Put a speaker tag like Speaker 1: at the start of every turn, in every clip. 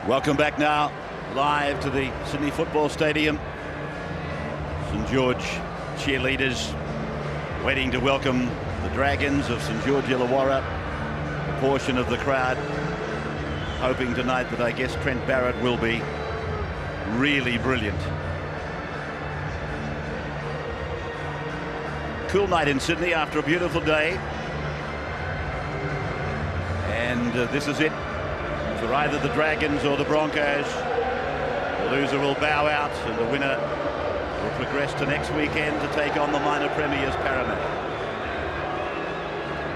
Speaker 1: Welcome back now, live to the Sydney Football Stadium. St George cheerleaders waiting to welcome the Dragons of St George Illawarra. A portion of the crowd hoping tonight that I guess Trent Barrett will be really brilliant. Cool night in Sydney after a beautiful day. And this is it for either the Dragons or the Broncos. The loser will bow out and the winner will progress to next weekend to take on the minor premiers Parramatta.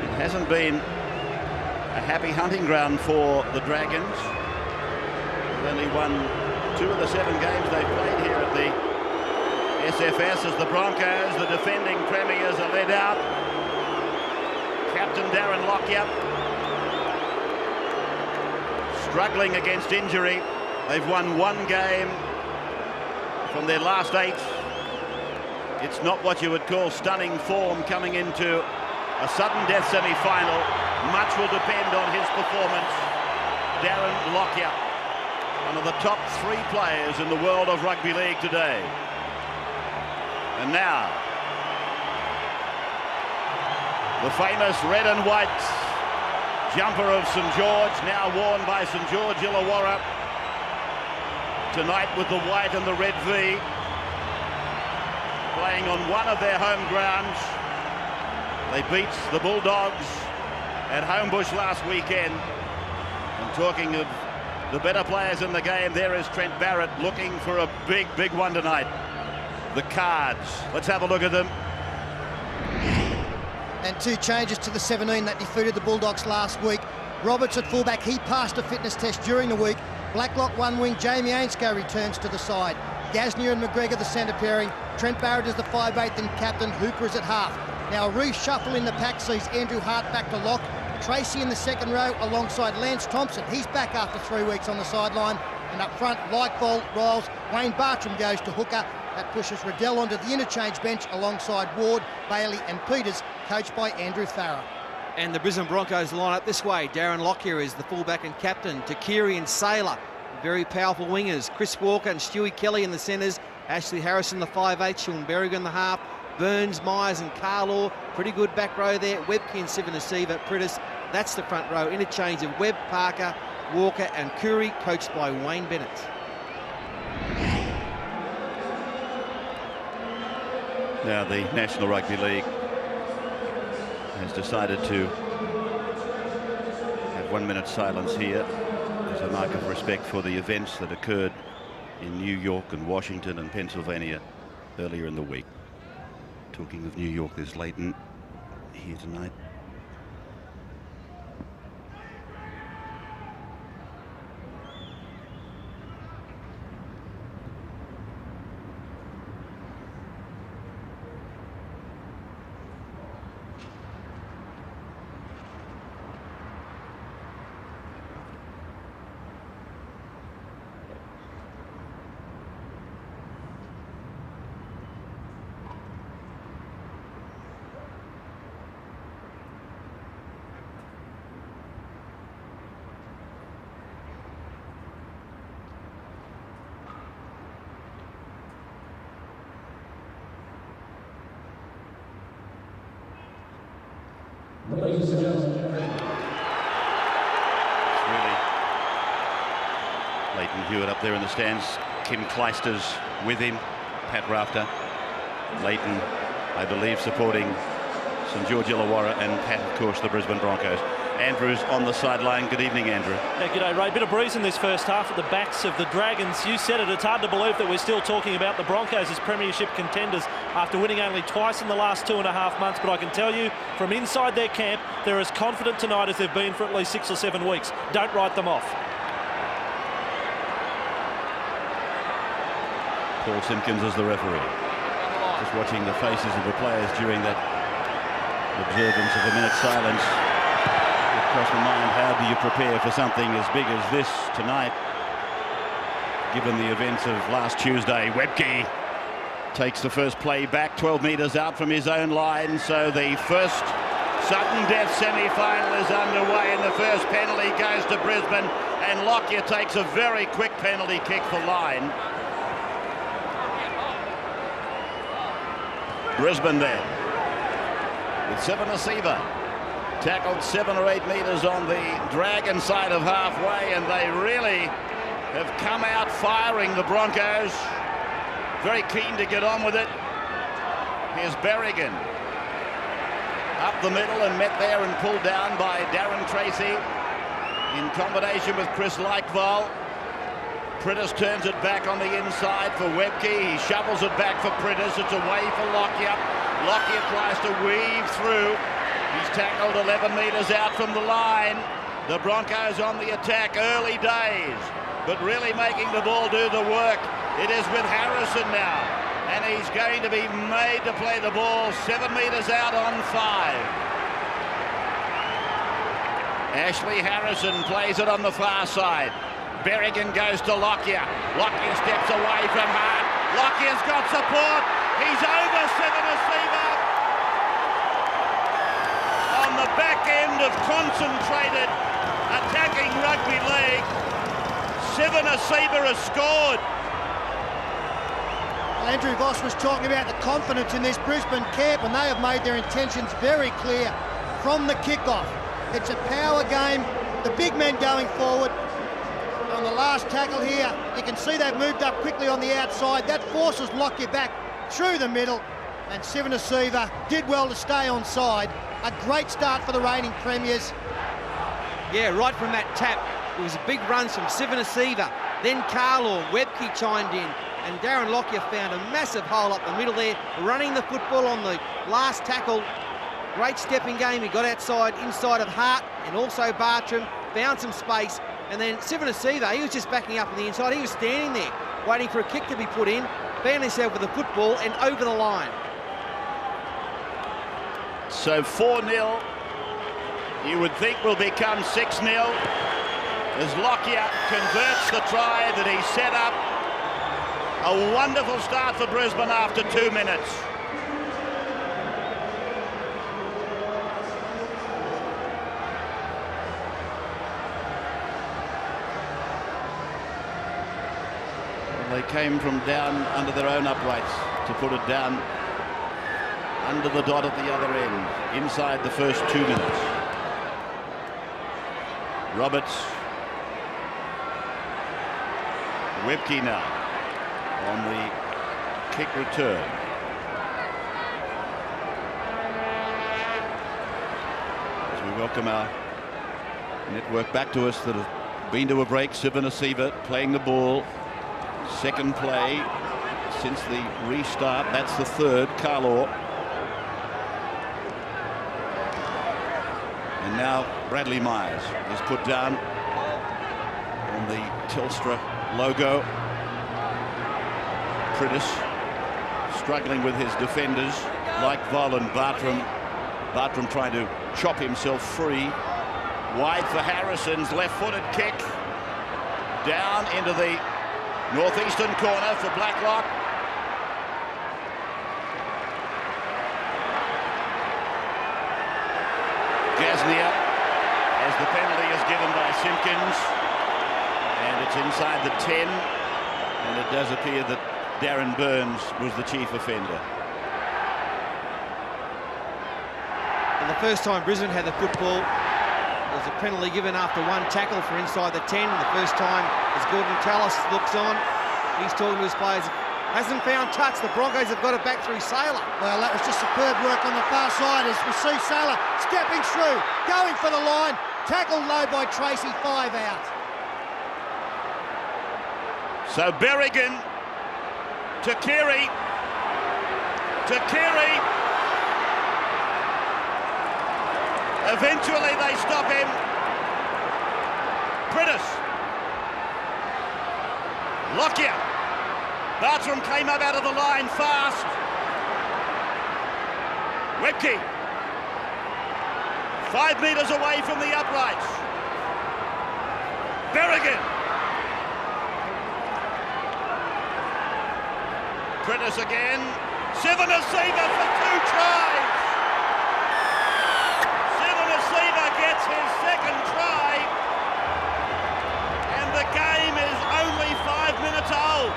Speaker 1: It hasn't been a happy hunting ground for the Dragons. They've only won 2 of the 7 games they've played here at the SFS as the Broncos, the defending premiers, are led out. Captain Darren Lockyer struggling against injury. They've won 1 game from their last 8. It's not what you would call stunning form coming into a sudden death semi-final. Much will depend on his performance. Darren Lockyer, one of the top 3 players in the world of rugby league today. And now, the famous red and white jumper of St George, now worn by St George Illawarra. Tonight with the white and the red V. Playing on one of their home grounds. They beat the Bulldogs at Homebush last weekend. And talking of the better players in the game, there is Trent Barrett looking for a big, big one tonight. The Cards. Let's have a look at them.
Speaker 2: And 2 changes to the 17 that defeated the Bulldogs last week. Roberts at fullback, he passed a fitness test during the week. Blacklock 1 wing, Jamie Ainscough returns to the side. Gasnier and McGregor the centre pairing. Trent Barrett is the 5'8" and captain. Hooper is at half. Now a reshuffle in the pack sees Andrew Hart back to lock. Tracy in the second row alongside Lance Thompson. He's back after 3 weeks on the sideline. And up front, Lightbolt, Riles, Wayne Bartram goes to hooker. That pushes Riddell onto the interchange bench alongside Ward, Bailey and Peters, coached by Andrew Farrar.
Speaker 3: And the Brisbane Broncos line up this way. Darren Lockyer is the fullback and captain. Takiri and Saylor, very powerful wingers. Chris Walker and Stewie Kelly in the centres. Ashley Harrison, the 5'8", Sean Berrigan, the half. Burns, Myers and Carlaw, pretty good back row there. Webke and Sivanasiva, Pritis, that's the front row. Interchange of Webb, Parker, Walker and Curry, coached by Wayne Bennett.
Speaker 1: Now the National Rugby League has decided to have 1 minute silence here as a mark of respect for the events that occurred in New York and Washington and Pennsylvania earlier in the week. Talking of New York, there's Leighton here tonight.
Speaker 4: Ladies and gentlemen.
Speaker 1: It's really Leighton Hewitt up there in the stands. Kim Clijsters with him. Pat Rafter. Leighton, I believe, supporting St George Illawarra, and Pat, of course, the Brisbane Broncos. Andrew's on the sideline. Good evening, Andrew.
Speaker 5: Yeah, g'day, Ray. Bit of breeze in this first half at the backs of the Dragons. You said it, it's hard to believe that we're still talking about the Broncos as premiership contenders after winning only twice in the last 2.5 months. But I can tell you, from inside their camp, they're as confident tonight as they've been for at least 6 or 7 weeks. Don't write them off.
Speaker 1: Paul Simpkins is the referee. Just watching the faces of the players during that observance of a minute's silence. Cross my mind, how do you prepare for something as big as this tonight, given the events of last Tuesday? Webke takes the first play back 12 metres out from his own line, so the first Sudden death semi-final is underway, and the first penalty goes to Brisbane, and Lockyer takes a very quick penalty kick for line. Brisbane there with Sivanasiva. Tackled 7 or 8 metres on the Dragon side of halfway, and they really have come out firing, the Broncos. Very keen to get on with it. Here's Berrigan. Up the middle and met there and pulled down by Darren Tracy in combination with Chris Laikval. Priddis turns it back on the inside for Webke. He shovels it back for Priddis. It's away for Lockyer. Lockyer tries to weave through. He's tackled 11 metres out from the line. The Broncos on the attack, early days, but really making the ball do the work. It is with Harrison now, and he's going to be made to play the ball 7 metres out on 5. Ashley Harrison plays it on the far side. Berrigan goes to Lockyer. Lockyer steps away from Hart. Lockyer's got support. He's over Sivanasiva. On the back end of concentrated attacking rugby league, Sivanasiva has scored.
Speaker 2: Andrew Voss was talking about the confidence in this Brisbane camp, and they have made their intentions very clear from the kickoff. It's a power game, the big men going forward. On the last tackle here, you can see they've moved up quickly on the outside. That forces Lockyer back through the middle, and Sivanasiva did well to stay on side. A great start for the reigning premiers.
Speaker 3: Yeah, right from that tap, it was a big run from Sivanasiva. Then Carlaw, Webke chimed in, and Darren Lockyer found a massive hole up the middle there, running the football on the last tackle. Great stepping game. He got outside, inside of Hart, and also Bartram, found some space. And then Sivanasiva, he was just backing up on the inside. He was standing there, waiting for a kick to be put in, found himself with the football and over the line.
Speaker 1: So 4-0, you would think will become 6-0 as Lockyer converts the try that he set up. A wonderful start for Brisbane after 2 minutes. They came from down under their own uprights to put it down under the dot at the other end, inside the first 2 minutes. Roberts. Webke now on the kick return. As we welcome our network back to us that have been to a break, Sivanasiva playing the ball. Second play since the restart. That's the third. Carlaw. And now Bradley Myers is put down on the Telstra logo. Priddis struggling with his defenders like Vol and Bartram. Bartram trying to chop himself free. Wide for Harrison's left-footed kick. Down into the northeastern corner for Blacklock. Gasnier, as the penalty is given by Simpkins, and it's inside the 10, and it does appear that Darren Burns was the chief offender.
Speaker 3: And the first time Brisbane had the football, there was a penalty given after one tackle for inside the 10. The first time, as Gordon Tallis looks on, he's talking to his players. Hasn't found touch. The Broncos have got it back through Saylor.
Speaker 2: Well, that was just superb work on the far side as we see Saylor stepping through, going for the line. Tackled low by Tracy, 5 out.
Speaker 1: So Berrigan to Keary. Eventually they stop him. Priddis. Lockyer. Bartram came up out of the line fast. Webke. 5 metres away from the uprights. Berrigan. Priddis again. Sivanasiva for 2 tries. That's his second try. And the game is only 5 minutes old.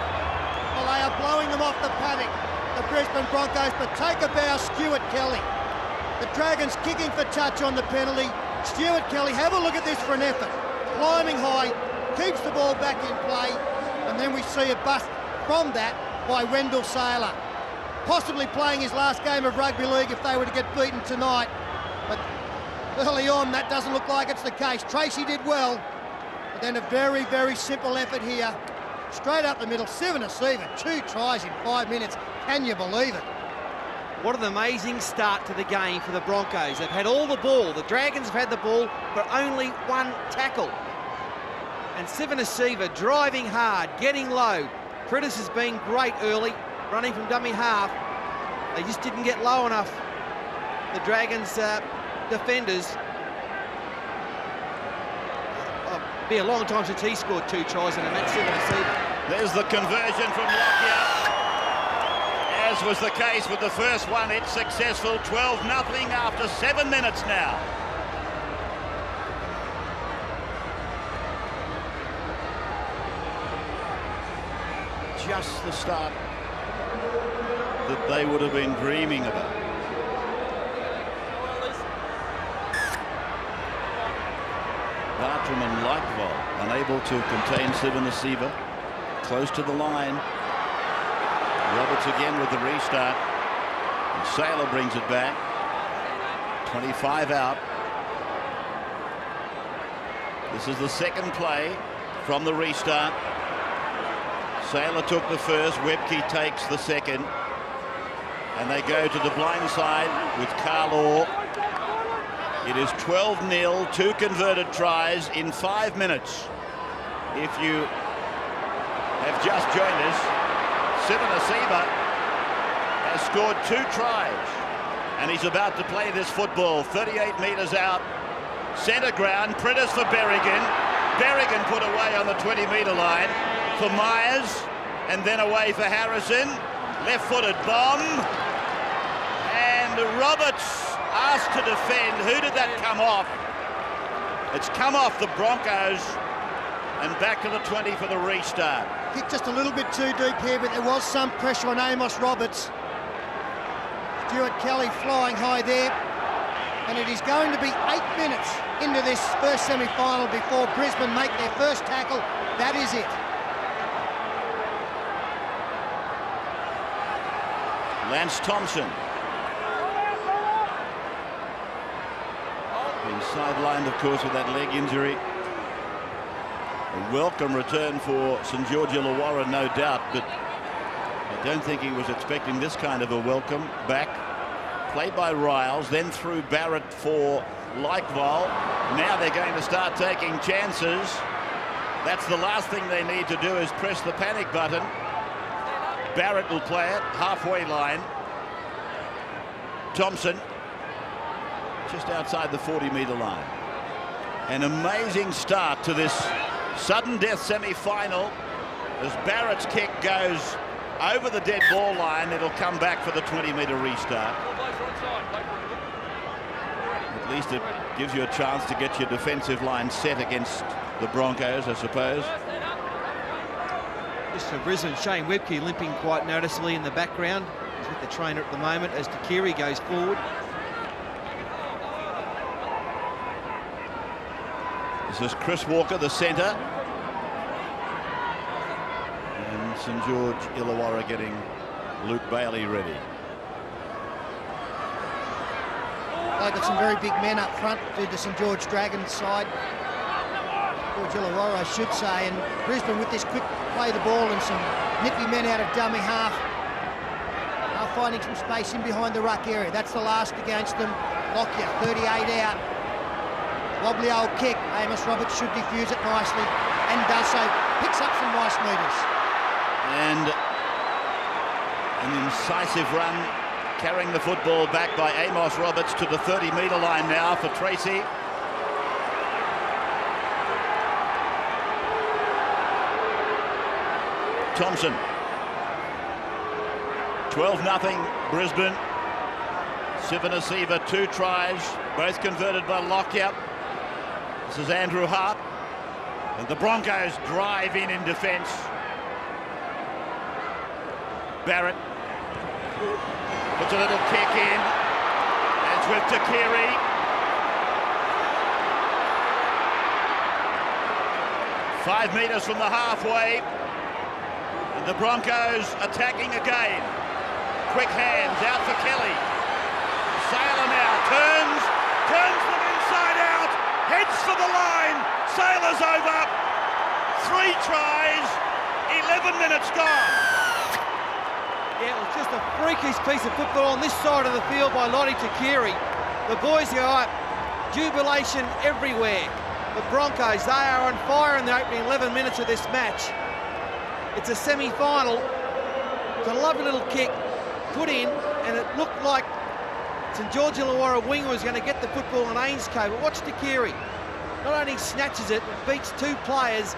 Speaker 2: Well, they are blowing them off the paddock, the Brisbane Broncos, but take a bow, Stuart Kelly. The Dragons kicking for touch on the penalty. Stuart Kelly, have a look at this for an effort. Climbing high, keeps the ball back in play, and then we see a bust from that by Wendell Saylor. Possibly playing his last game of rugby league if they were to get beaten tonight. But early on, that doesn't look like it's the case. Tracy did well, but then a very, very simple effort here. Straight up the middle, Sivana Siva, 2 tries in 5 minutes. Can you believe it?
Speaker 3: What an amazing start to the game for the Broncos. They've had all the ball. The Dragons have had the ball, but only 1 tackle. And Sivana Siva driving hard, getting low. Pritis has been great early, running from dummy half. They just didn't get low enough. The Dragons defenders. It'll be a long time since he scored 2 tries in a match, Sivana Siva.
Speaker 1: There's the conversion from Lockyer. As was the case with the first one, it's successful. 12-0 after 7 minutes now. Just the start that they would have been dreaming about. Bartram and Lightwell unable to contain Sivana Siva. Close to the line. Roberts again with the restart. And Saylor brings it back. 25 out. This is the second play from the restart. Saylor took the first, Webke takes the second. And they go to the blind side with Carl Orr. It is 12-0, 2 converted tries in 5 minutes. If you have just joined us, Sivana Siva has scored 2 tries. And he's about to play this football, 38 metres out. Centre ground, Pritis for Berrigan. Berrigan put away on the 20-metre line for Myers, and then away for Harrison. Left-footed bomb. And Roberts asked to defend. Who did that come off? It's come off the Broncos, and back to the 20 for the restart.
Speaker 2: Kicked just a little bit too deep here, but there was some pressure on Amos Roberts. Stuart Kelly flying high there. And it is going to be 8 minutes into this first semi-final before Brisbane make their first tackle. That is it.
Speaker 1: Lance Thompson. Being sidelined, of course, with that leg injury. A welcome return for St George Illawarra, no doubt, but I don't think he was expecting this kind of a welcome back. Played by Riles, then through Barrett for Lightwell. Now they're going to start taking chances. That's the last thing they need to do, is press the panic button. Barrett will play it, halfway line. Thompson, just outside the 40-metre line. An amazing start to this sudden death semi-final. As Barrett's kick goes over the dead ball line, it'll come back for the 20-metre restart. At least it gives you a chance to get your defensive line set against the Broncos, I suppose.
Speaker 3: Just for Brisbane, Shane Webke limping quite noticeably in the background. He's with the trainer at the moment as Takiri goes forward.
Speaker 1: This is Chris Walker, the centre. And St George Illawarra getting Luke Bailey ready.
Speaker 2: They've got some very big men up front to the St George Dragons side. George Illawarra, I should say. And Brisbane with this quick play the ball and some nippy men out of dummy half. Are finding some space in behind the ruck area. That's the last against them. Lockyer, 38 out. Wobbly old kick. Amos Roberts should defuse it nicely and does so. Picks up some nice metres.
Speaker 1: And an incisive run, carrying the football back by Amos Roberts to the 30-metre line now for Tracy. Thompson. 12-0 Brisbane. Sivana Siva, 2 tries, both converted by Lockyer. This is Andrew Hart. And the Broncos drive in defence. Barrett puts a little kick in. It's with Takiri. Five metres from the halfway. And the Broncos attacking again. Quick hands out for Kelly. Sailor now turns them inside out, heads for the line. Sailor's over. 3 tries, 11 minutes gone.
Speaker 3: Yeah, it was just a freakish piece of football on this side of the field by Lottie Takiri. The boys go up, jubilation everywhere. The Broncos, they are on fire in the opening 11 minutes of this match. It's a semi-final. It's a lovely little kick put in, and it looked like St George Illawarra winger was going to get the football on Ainscough, but watch Takiri. Not only snatches it, but beats 2 players,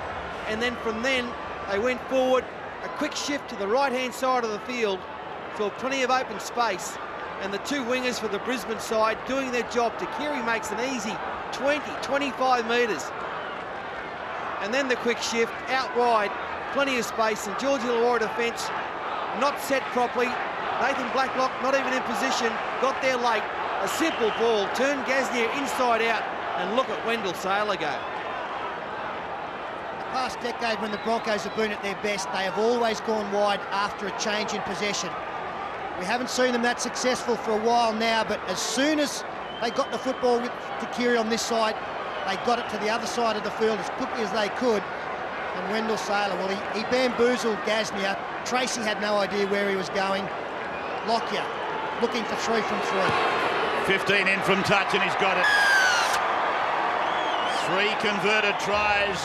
Speaker 3: and then from then they went forward, a quick shift to the right-hand side of the field, saw plenty of open space, and the 2 wingers for the Brisbane side doing their job. Takiri makes an easy 20, 25 metres. And then the quick shift out wide, plenty of space, and George Illawarra defence not set properly. Nathan Blacklock not even in position, got there late. A simple ball, turned Gasnier inside out, and look at Wendell Sailor go.
Speaker 2: The past decade when the Broncos have been at their best, they have always gone wide after a change in possession. We haven't seen them that successful for a while now, but as soon as they got the football with Takiri on this side, they got it to the other side of the field as quickly as they could. And Wendell Sailor, well, he bamboozled Gasnier. Tracy had no idea where he was going. Lockyer looking for 3 from 3.
Speaker 1: 15 in from touch, and he's got it. 3 converted tries.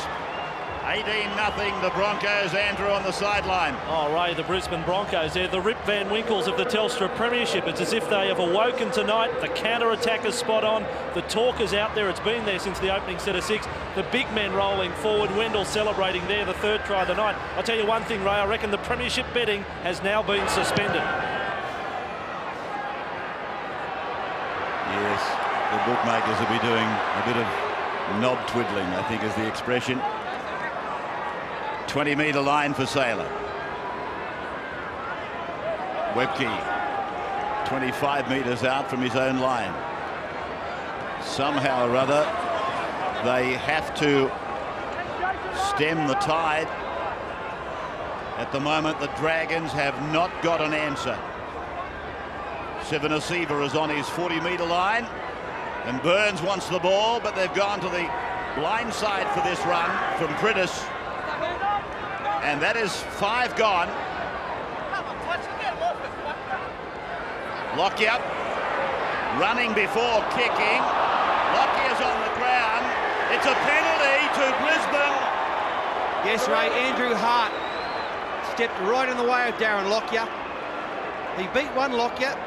Speaker 1: 18-0, the Broncos. Andrew on the sideline.
Speaker 5: Oh, Ray, the Brisbane Broncos, they're the Rip Van Winkles of the Telstra Premiership. It's as if they have awoken tonight. The counter-attack is spot on. The talk is out there. It's been there since the opening set of 6. The big men rolling forward. Wendell celebrating there, the 3rd try of the night. I'll tell you one thing, Ray, I reckon the Premiership betting has now been suspended.
Speaker 1: Yes, the bookmakers will be doing a bit of knob twiddling, I think is the expression. 20-metre line for Sailor. Webke, 25 metres out from his own line. Somehow or other, they have to stem the tide. At the moment, the Dragons have not got an answer. Sivanasiva is on his 40-metre line, and Burns wants the ball, but they've gone to the blind side for this run from Pritis. And that is 5 gone. Lockyer running before kicking. Lockyer's on the ground. It's a penalty to Brisbane.
Speaker 3: Yes, Ray, Andrew Hart stepped right in the way of Darren Lockyer. He beat one Lockyer.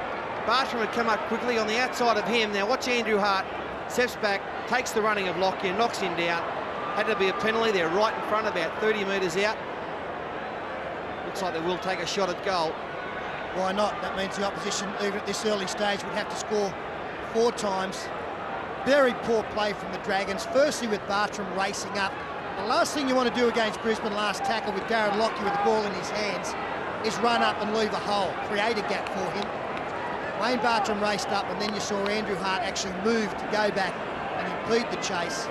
Speaker 3: Bartram had come up quickly on the outside of him. Now watch Andrew Hart, steps back, takes the running of Lockyer, knocks him down. Had to be a penalty there right in front, about 30 metres out. Looks like they will take a shot at goal.
Speaker 2: Why not? That means the opposition, even at this early stage, would have to score 4 times. Very poor play from the Dragons. Firstly, with Bartram racing up. The last thing you want to do against Brisbane, last tackle with Darren Lockyer with the ball in his hands, is run up and leave a hole, create a gap for him. Wayne Bartram raced up, and then you saw Andrew Hart actually move to go back and impede the chase.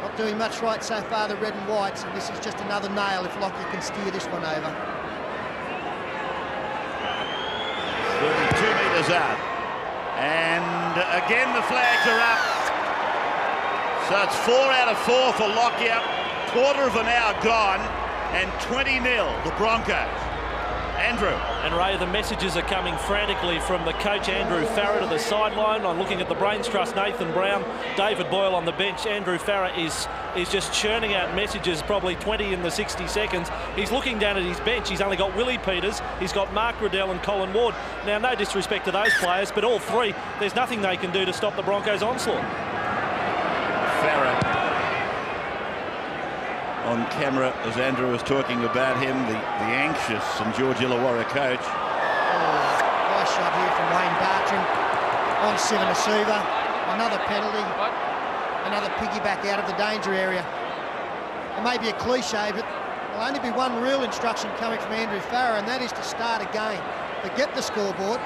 Speaker 2: Not doing much right so far, the red and whites, and this is just another nail if Lockyer can steer this one over.
Speaker 1: 32 metres out. And again the flags are up. So it's 4 out of 4 for Lockyer. Quarter of an hour gone, and 20-0 the Broncos. Andrew.
Speaker 5: And Ray, the messages are coming frantically from the coach Andrew Farah to the sideline. I'm looking at the Brains Trust, Nathan Brown, David Boyle on the bench. Andrew Farah is just churning out messages, probably 20 in the 60 seconds. He's looking down at his bench. He's only got Willie Peters, he's got Mark Riddell and Colin Ward. Now, no disrespect to those players, but all 3, there's nothing they can do to stop the Broncos' onslaught.
Speaker 1: Farah on camera as Andrew was talking about him, the anxious St George Illawarra coach.
Speaker 2: Nice shot here from Wayne Bartram on Sivanasiva. Another penalty. another piggyback out of the danger area. It may be a cliche, but there'll only be one real instruction coming from Andrew Farrer, and that is to start again. Forget the scoreboard.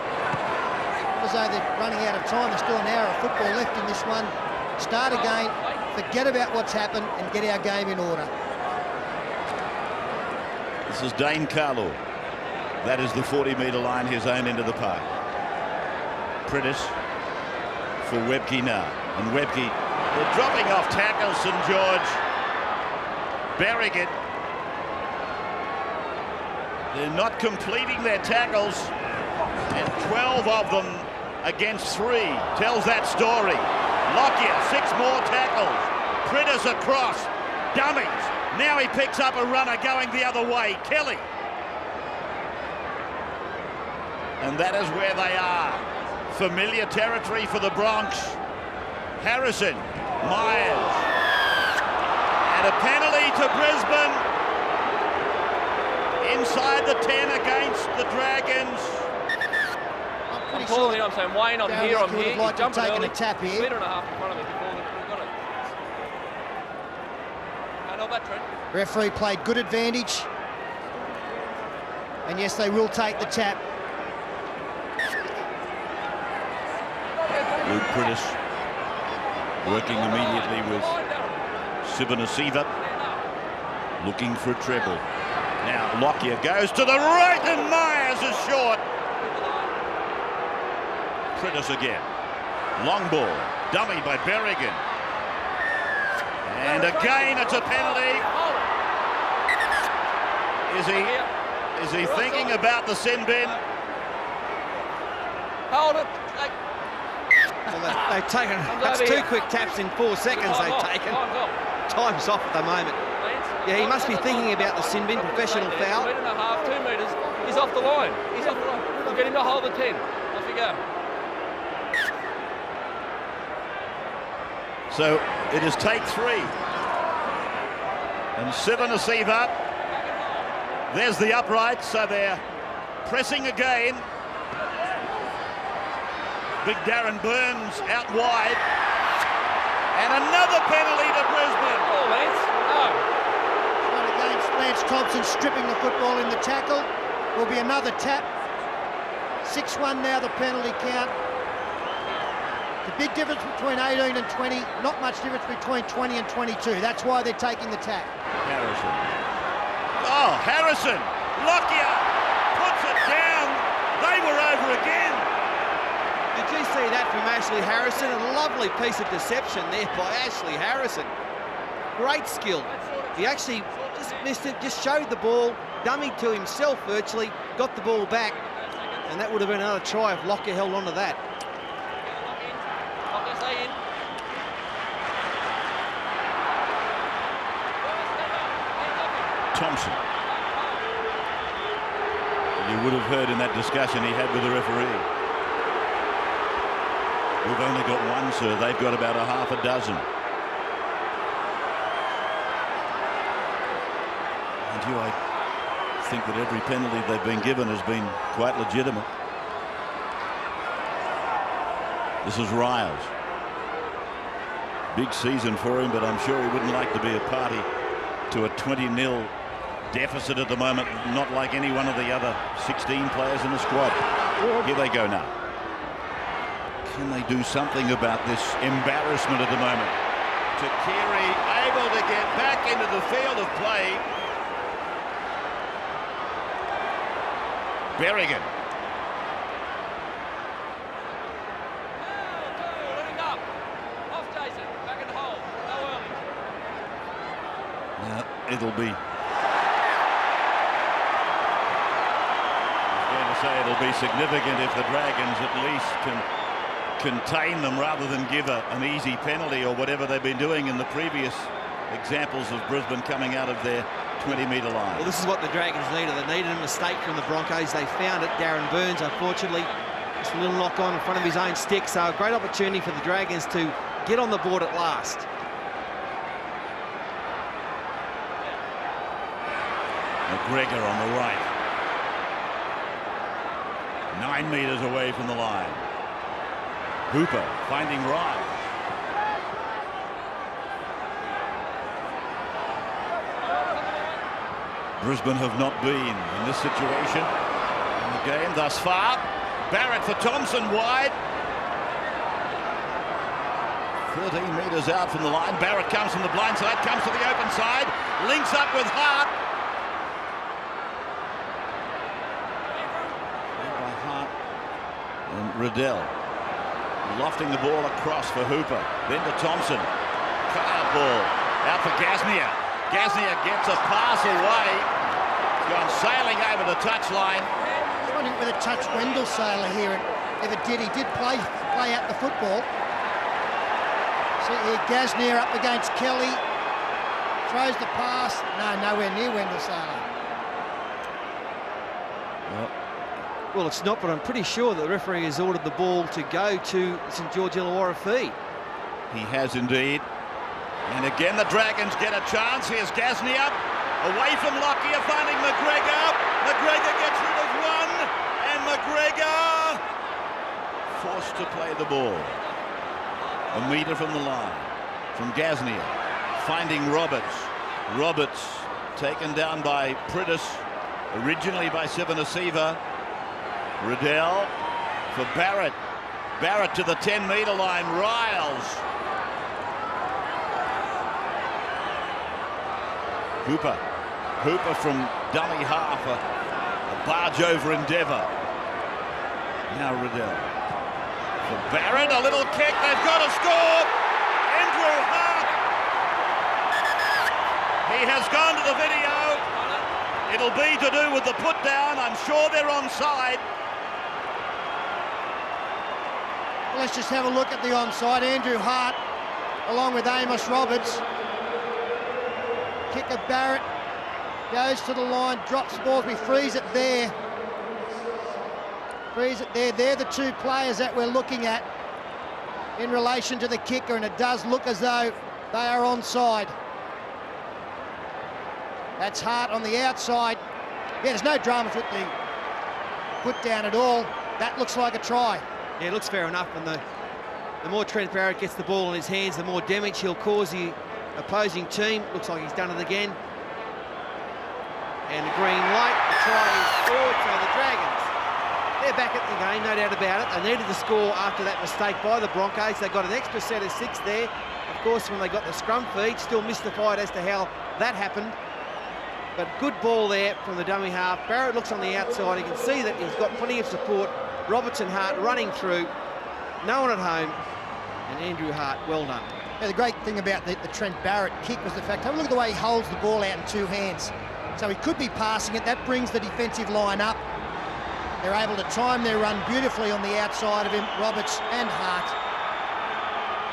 Speaker 2: As though they're running out of time. There's still an hour of football left in this one. Start again, forget about what's happened, and get our game in order.
Speaker 1: This is Dane Carlo. That is the 40-metre line, his own end of the park. Prentice for Webke now. And Webke, they're dropping off tackles, St George. Berrigan. They're not completing their tackles. And 12 of them against 3 tells that story. Lockyer, 6 more tackles. Prentice across. Dummies. Now he picks up a runner going the other way. Kelly. And that is where they are. Familiar territory for the Bronx. Harrison. Myers. And a penalty to Brisbane. Inside the 10 against the Dragons.
Speaker 6: I'm calling it, I'm saying, Wayne, I'm here, I'm here.
Speaker 2: Like
Speaker 6: He's jumping
Speaker 2: taking
Speaker 6: early.
Speaker 2: a tap here.
Speaker 6: Metre and a half in front of me before we've got it. I know that, Trent.
Speaker 2: Referee played good advantage. And yes, they will take the tap.
Speaker 1: Luke Prentice working immediately with Sivanasiva, looking for a treble. Now Lockyer goes to the right and Myers is short. Prentice again. Long ball, dummy by Berrigan. And again it's a penalty. Is he thinking about the sin bin?
Speaker 6: Hold it.
Speaker 3: Well, they've taken, that's 2 quick taps in 4 seconds they've taken. Time's off at the moment. Yeah, he must be thinking about the sin bin, professional foul.
Speaker 6: 1.5 metres, 2 metres. He's off the line. He's off the line. We'll get him to hold the 10. Off you go.
Speaker 1: So it is take 3. And Sivanasiva. There's the upright, so they're pressing again. Big Darren Burns out wide. And another penalty to Brisbane.
Speaker 6: Oh, Lance. Oh.
Speaker 2: One against Lance Thompson stripping the football in the tackle. Will be another tap. 6-1 now the penalty count. The big difference between 18 and 20, not much difference between 20 and 22. That's why they're taking the tap.
Speaker 1: Harrison. Oh, Harrison. Lockyer puts it down. They were over again.
Speaker 3: Did you see that from Ashley Harrison? A lovely piece of deception there by Ashley Harrison. Great skill. He actually just missed it, just showed the ball, dummied to himself virtually, got the ball back, and that would have been another try if Lockyer held on to that.
Speaker 1: Thompson. You would have heard in that discussion he had with the referee. We've only got 1, sir. They've got about a half a dozen. And I think that every penalty they've been given has been quite legitimate. This is Riles. Big season for him, but I'm sure he wouldn't like to be a party to a 20-0 deficit at the moment, not like any one of the other 16 players in the squad. Here they go now. Can they do something about this embarrassment at the moment? Takiri able to get back into the field of play. Berrigan. It'll be, I was going to say it'll be significant if the Dragons at least can contain them rather than give an easy penalty or whatever they've been doing in the previous examples of Brisbane coming out of their 20-metre line.
Speaker 3: Well, this is what the Dragons needed. They needed a mistake from the Broncos. They found it. Darren Burns, unfortunately, just a little knock on in front of his own stick. So a great opportunity for the Dragons to get on the board at last.
Speaker 1: McGregor on the right. 9 metres away from the line. Hooper finding Ryan. Brisbane have not been in this situation in the game thus far. Barrett for Thompson wide. 13 metres out from the line. Barrett comes from the blind side, comes to the open side, links up with Hart. By Hart and Riddell. Lofting the ball across for Hooper. Then to Thompson. Cut out ball. Out for Gasnier. Gasnier gets a pass away. He's gone sailing over the touchline.
Speaker 2: I wonder whether touch Wendell Sailor here, and if it did, he did play out the football. See here, Gasnier up against Kelly. Throws the pass. No, nowhere near Wendell Sailor.
Speaker 3: Well, it's not, but I'm pretty sure that the referee has ordered the ball to go to St George Illawarra fee.
Speaker 1: He has indeed. And again, the Dragons get a chance. Here's Gasnier. Away from Lockyer, finding McGregor. McGregor gets rid of one. And McGregor forced to play the ball. A metre from the line. From Gasnier. Finding Roberts. Roberts taken down by Priddis. Originally by Sivanasiva. Riddell for Barrett. Barrett to the 10-metre line. Riles. Hooper. Hooper from dummy half. A barge-over endeavour. Now Riddell. For Barrett, a little kick. They've got to score. Andrew Hart. He has gone to the video. It'll be to do with the put down. I'm sure they're onside.
Speaker 2: Let's just have a look at the onside. Andrew Hart, along with Amos Roberts. Kick of Barrett, goes to the line, drops Borsby, frees it there. Frees it there. They're the two players that we're looking at in relation to the kicker, and it does look as though they are onside. That's Hart on the outside. Yeah, there's no dramas with the put down at all. That looks like a try.
Speaker 3: Yeah, it looks fair enough, and the more Trent Barrett gets the ball in his hands, the more damage he'll cause the opposing team. Looks like he's done it again. And a green light. The try is scored, so the Dragons, they're back at the game, no doubt about it. They needed to score after that mistake by the Broncos. They got an extra set of 6 there. Of course, when they got the scrum feed, still mystified as to how that happened. But good ball there from the dummy half. Barrett looks on the outside. You can see that he's got plenty of support. Robertson Hart running through. No one at home. And Andrew Hart, well done.
Speaker 2: Yeah, the great thing about the Trent Barrett kick was the fact, have a look at the way he holds the ball out in 2 hands. So he could be passing it. That brings the defensive line up. They're able to time their run beautifully on the outside of him, Roberts and Hart.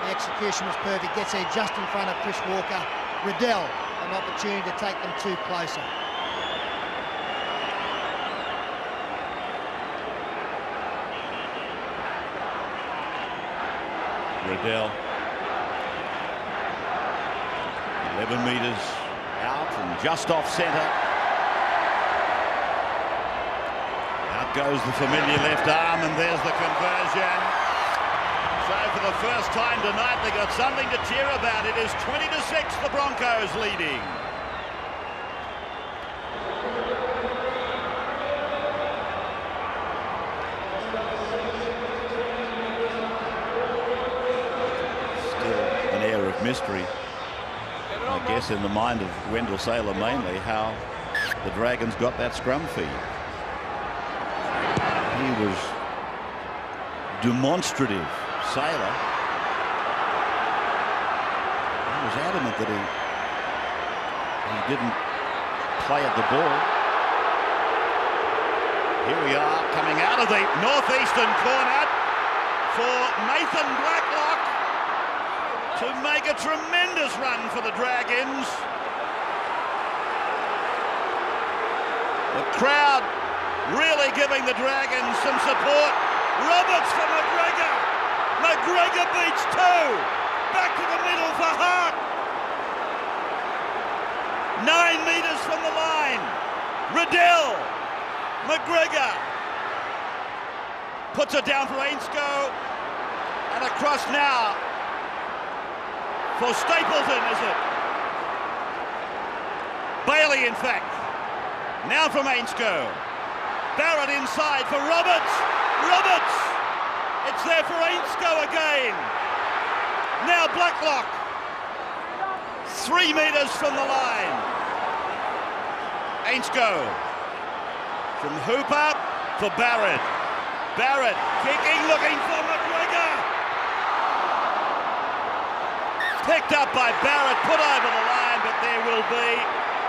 Speaker 2: The execution was perfect. Gets there just in front of Chris Walker. Riddell, an opportunity to take them 2 closer.
Speaker 1: Riddell. 11 metres out and just off centre. Out goes the familiar left arm, and there's the conversion. So for the first time tonight, they got something to cheer about. It is 20-6, the Broncos leading. Still an air of mystery, I guess, in the mind of Wendell Sailor mainly, how the Dragons got that scrum feed. He was demonstrative, Sailor. He was adamant that he didn't play at the ball. Here we are, coming out of the northeastern corner for Nathan Blacklock to make a tremendous run for the Dragons. The crowd really giving the Dragons some support. Roberts for McGregor. McGregor beats 2. Back to the middle for Hart. 9 metres from the line. Riddell. McGregor puts it down for Ainscough. And across now for Stapleton, is it? Bailey, in fact. Now from Ainscough. Barrett inside for Roberts. Roberts! It's there for Ainscough again. Now Blacklock. 3 metres from the line. Ainscough. From Hooper for Barrett. Barrett kicking, looking for McGregor. Picked up by Barrett, put over the line, but there will be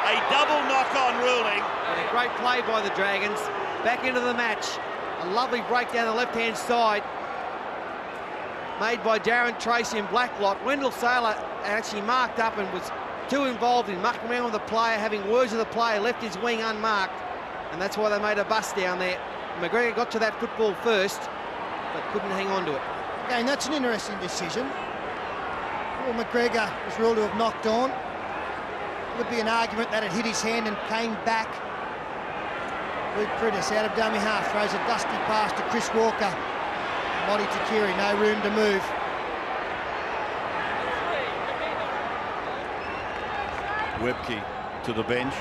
Speaker 1: a double knock-on ruling.
Speaker 3: And a great play by the Dragons. Back into the match. A lovely break down the left-hand side made by Darren Tracy and Blacklock. Wendell Saylor actually marked up and was too involved in mucking around with the player, having words with the player, left his wing unmarked, and that's why they made a bust down there. McGregor got to that football first, but couldn't hang on to it.
Speaker 2: Again, that's an interesting decision. Well, McGregor was ruled to have knocked on. There would be an argument that it hit his hand and came back. Luke Prittis out of dummy half, throws a dusty pass to Chris Walker. Monty Takiri, no room to move.
Speaker 1: Webke to the bench.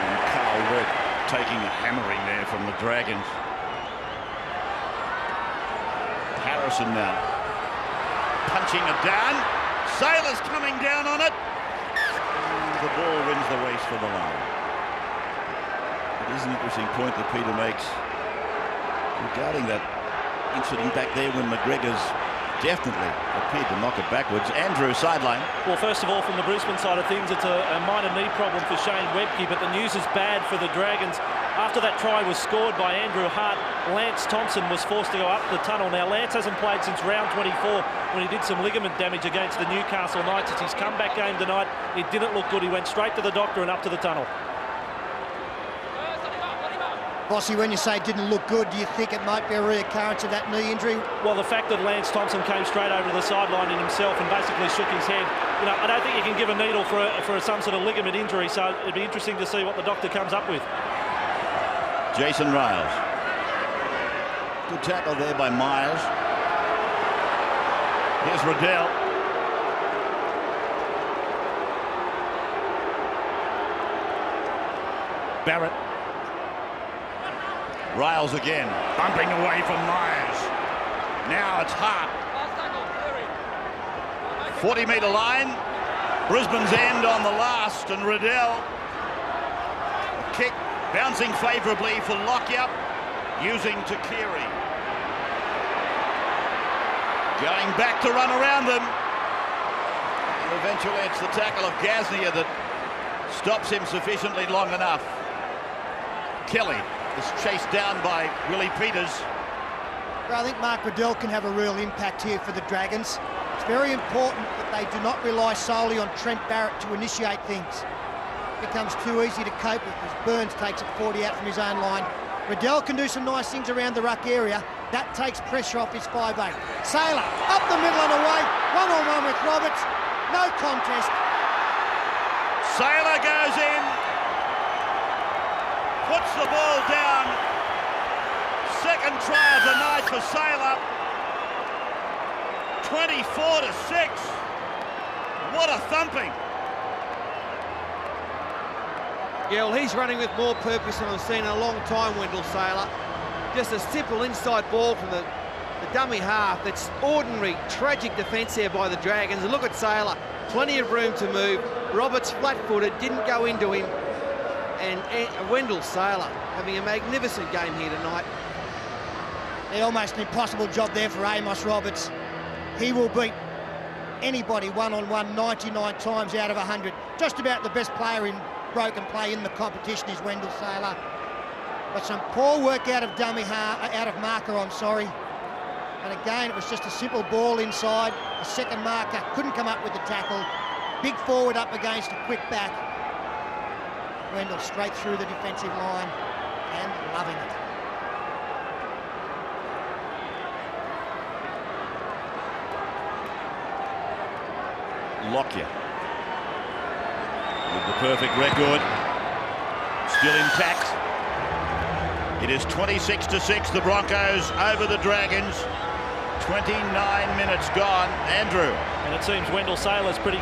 Speaker 1: And Carl Webb taking a hammering there from the Dragons. Harrison now punching it down. Saylor's coming down on it. And the ball wins the race for the line. It is an interesting point that Peter makes regarding that incident back there when McGregor's definitely appeared to knock it backwards. Andrew, sideline.
Speaker 5: Well, first of all, from the Brisbane side of things, it's a minor knee problem for Shane Webke, but the news is bad for the Dragons. After that try was scored by Andrew Hart, Lance Thompson was forced to go up the tunnel. Now, Lance hasn't played since round 24 when he did some ligament damage against the Newcastle Knights. It's his comeback game tonight. It didn't look good. He went straight to the doctor and up to the tunnel.
Speaker 2: Bossy, when you say it didn't look good, do you think it might be a reoccurrence of that knee injury?
Speaker 5: Well, the fact that Lance Thompson came straight over to the sideline in himself and basically shook his head, you know, I don't think you can give a needle for some sort of ligament injury, so it'd be interesting to see what the doctor comes up with.
Speaker 1: Jason Riles. Good tackle there by Myers. Here's Riddell. Barrett. Riles again, bumping away from Myers. Now it's Hart. 40-metre line. Brisbane's end on the last, and Riddell. Kick bouncing favourably for Lockyer, using Takiri. Going back to run around them. And eventually it's the tackle of Gasnier that stops him sufficiently long enough. Kelly is chased down by Willie Peters.
Speaker 2: Well, I think Mark Riddell can have a real impact here for the Dragons. It's very important that they do not rely solely on Trent Barrett to initiate things. It becomes too easy to cope with as Burns takes it 40 out from his own line. Riddell can do some nice things around the ruck area. That takes pressure off his 5'8". Saylor up the middle and away. One-on-one with Roberts. No contest.
Speaker 1: Saylor goes in. Puts the ball down. Second try of the night for Saylor. 24-6. What a thumping.
Speaker 3: Yeah, well, he's running with more purpose than I've seen in a long time, Wendell Saylor. Just a simple inside ball from the dummy half. That's ordinary, tragic defence there by the Dragons. And look at Saylor. Plenty of room to move. Roberts flat-footed, didn't go into him. And Wendell Saylor having a magnificent game here tonight.
Speaker 2: Almost an impossible job there for Amos Roberts. He will beat anybody one-on-one 99 times out of 100. Just about the best player in broken play in the competition is Wendell Saylor. But some poor work out of marker, I'm sorry. And again, it was just a simple ball inside. The second marker couldn't come up with the tackle. Big forward up against a quick back. Wendell straight through the defensive line and loving it.
Speaker 1: Lockyer with the perfect record, still intact. It is 26-6, the Broncos over the Dragons. 29 minutes gone. Andrew.
Speaker 5: And it seems Wendell Saylor's pretty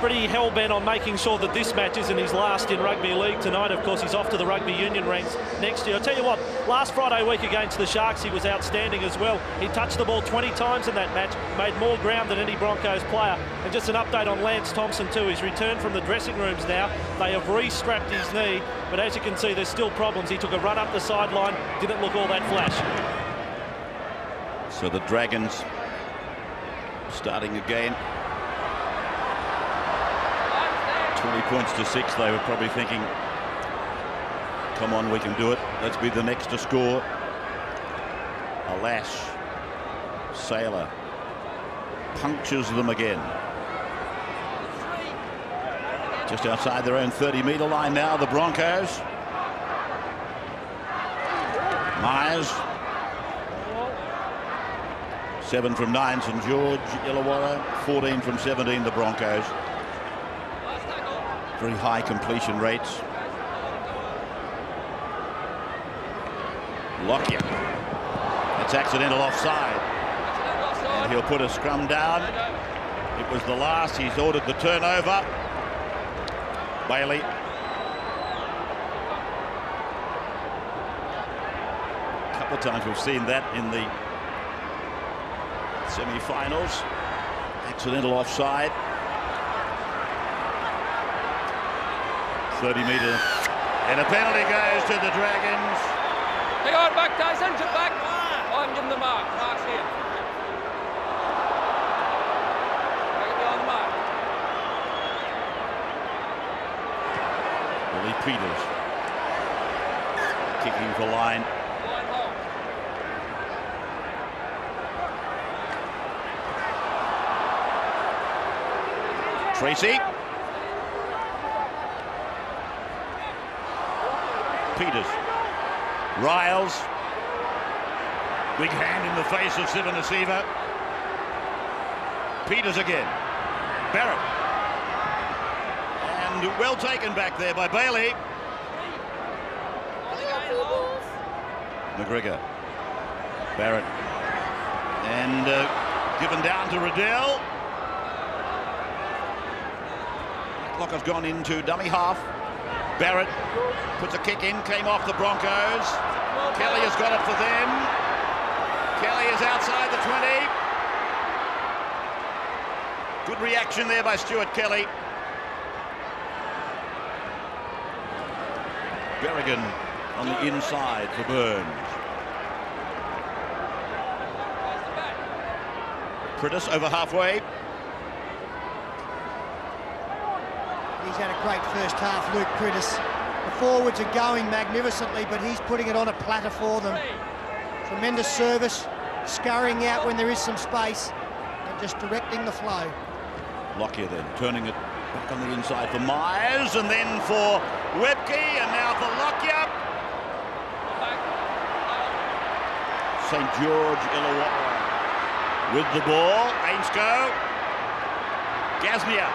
Speaker 5: pretty hell-bent on making sure that this match isn't his last in rugby league tonight. Of course, he's off to the rugby union ranks next year. I'll tell you what, last Friday week against the Sharks, he was outstanding as well. He touched the ball 20 times in that match, made more ground than any Broncos player. And just an update on Lance Thompson too. He's returned from the dressing rooms now. They have re-strapped his knee, but as you can see, there's still problems. He took a run up the sideline, didn't look all that flash.
Speaker 1: So the Dragons starting again. 20 points to 6. They were probably thinking, come on, we can do it. Let's be the next to score. Alas, Sailor punctures them again. Just outside their own 30-metre line now, the Broncos. Myers. 7 from 9, St George. Illawarra. 14 from 17, the Broncos. Very high completion rates. Lockyer. That's accidental offside. And he'll put a scrum down. It was the last. He's ordered the turnover. Bailey. A couple of times we've seen that in the semi-finals. Accidental offside. 30-metre. And a penalty goes to the Dragons.
Speaker 6: Hang on, back, Tyson, to back. I'm giving the mark. Mark's here. On the mark.
Speaker 1: Billy Peters. Kicking for line.
Speaker 6: Line hold.
Speaker 1: Tracy. Peters. Riles. Big hand in the face of Sivanasiva. Peters again. Barrett. And well taken back there by Bailey. McGregor. Barrett. And given down to Riddell. Clock has gone into dummy half. Barrett puts a kick in, came off the Broncos. Kelly has got it for them. Kelly is outside the 20. Good reaction there by Stuart Kelly. Berrigan on the inside for Burns. Prittis over halfway.
Speaker 2: He's had a great first half, Luke Prittis. The forwards are going magnificently, but he's putting it on a platter for them. Tremendous service, scurrying out when there is some space, and just directing the flow.
Speaker 1: Lockyer then, turning it back on the inside for Myers, and then for Webke, and now for Lockyer. St George Illawarra with the ball. Ainscough. Gasnier.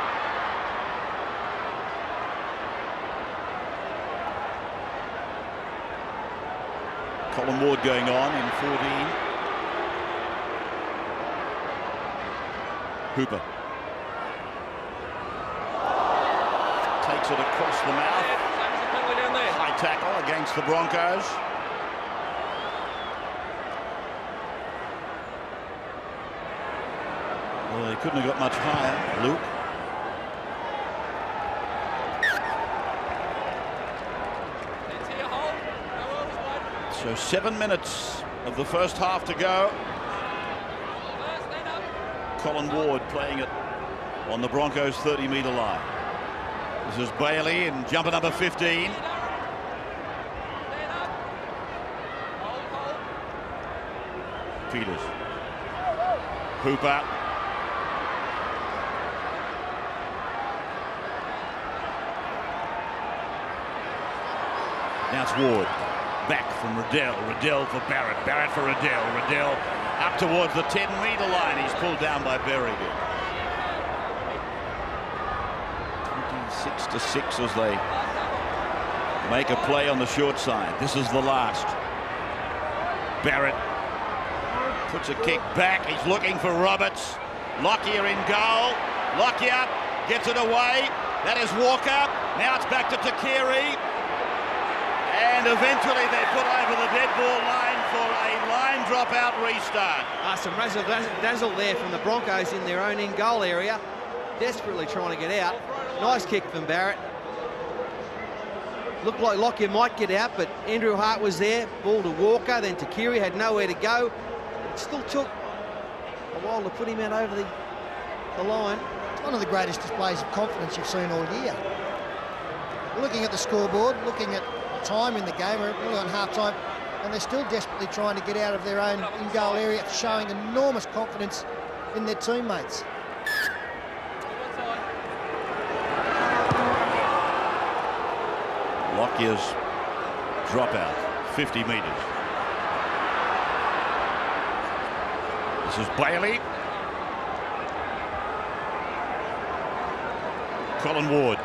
Speaker 1: Colin Ward going on in 14. Hooper. Takes it across the mouth. High tackle against the Broncos. Well, they couldn't have got much higher, Luke. So 7 minutes of the first half to go. Colin Ward playing it on the Broncos' 30-metre line. This is Bailey and jumper number 15. Peters. Hooper. Now it's Ward. Back from Riddell. Riddell for Barrett. Barrett for Riddell. Riddell up towards the 10-metre line. He's pulled down by Berrigan. 26-6 as they make a play on the short side. This is the last. Barrett puts a kick back. He's looking for Roberts. Lockyer in goal. Lockyer gets it away. That is Walker. Now it's back to Takiri. And eventually they're put over the dead ball line for a line dropout restart.
Speaker 3: Some razzle-dazzle there from the Broncos in their own in-goal area. Desperately trying to get out. Nice kick from Barrett. Looked like Lockyer might get out, but Andrew Hart was there. Ball to Walker, then Takiri had nowhere to go. It still took a while to put him out over the line.
Speaker 2: It's one of the greatest displays of confidence you've seen all year. Looking at the scoreboard, looking at time in the game, we're really on half-time, and they're still desperately trying to get out of their own in-goal area, showing enormous confidence in their teammates.
Speaker 1: Lockyer's dropout, 50 metres. This is Bailey. Colin Ward.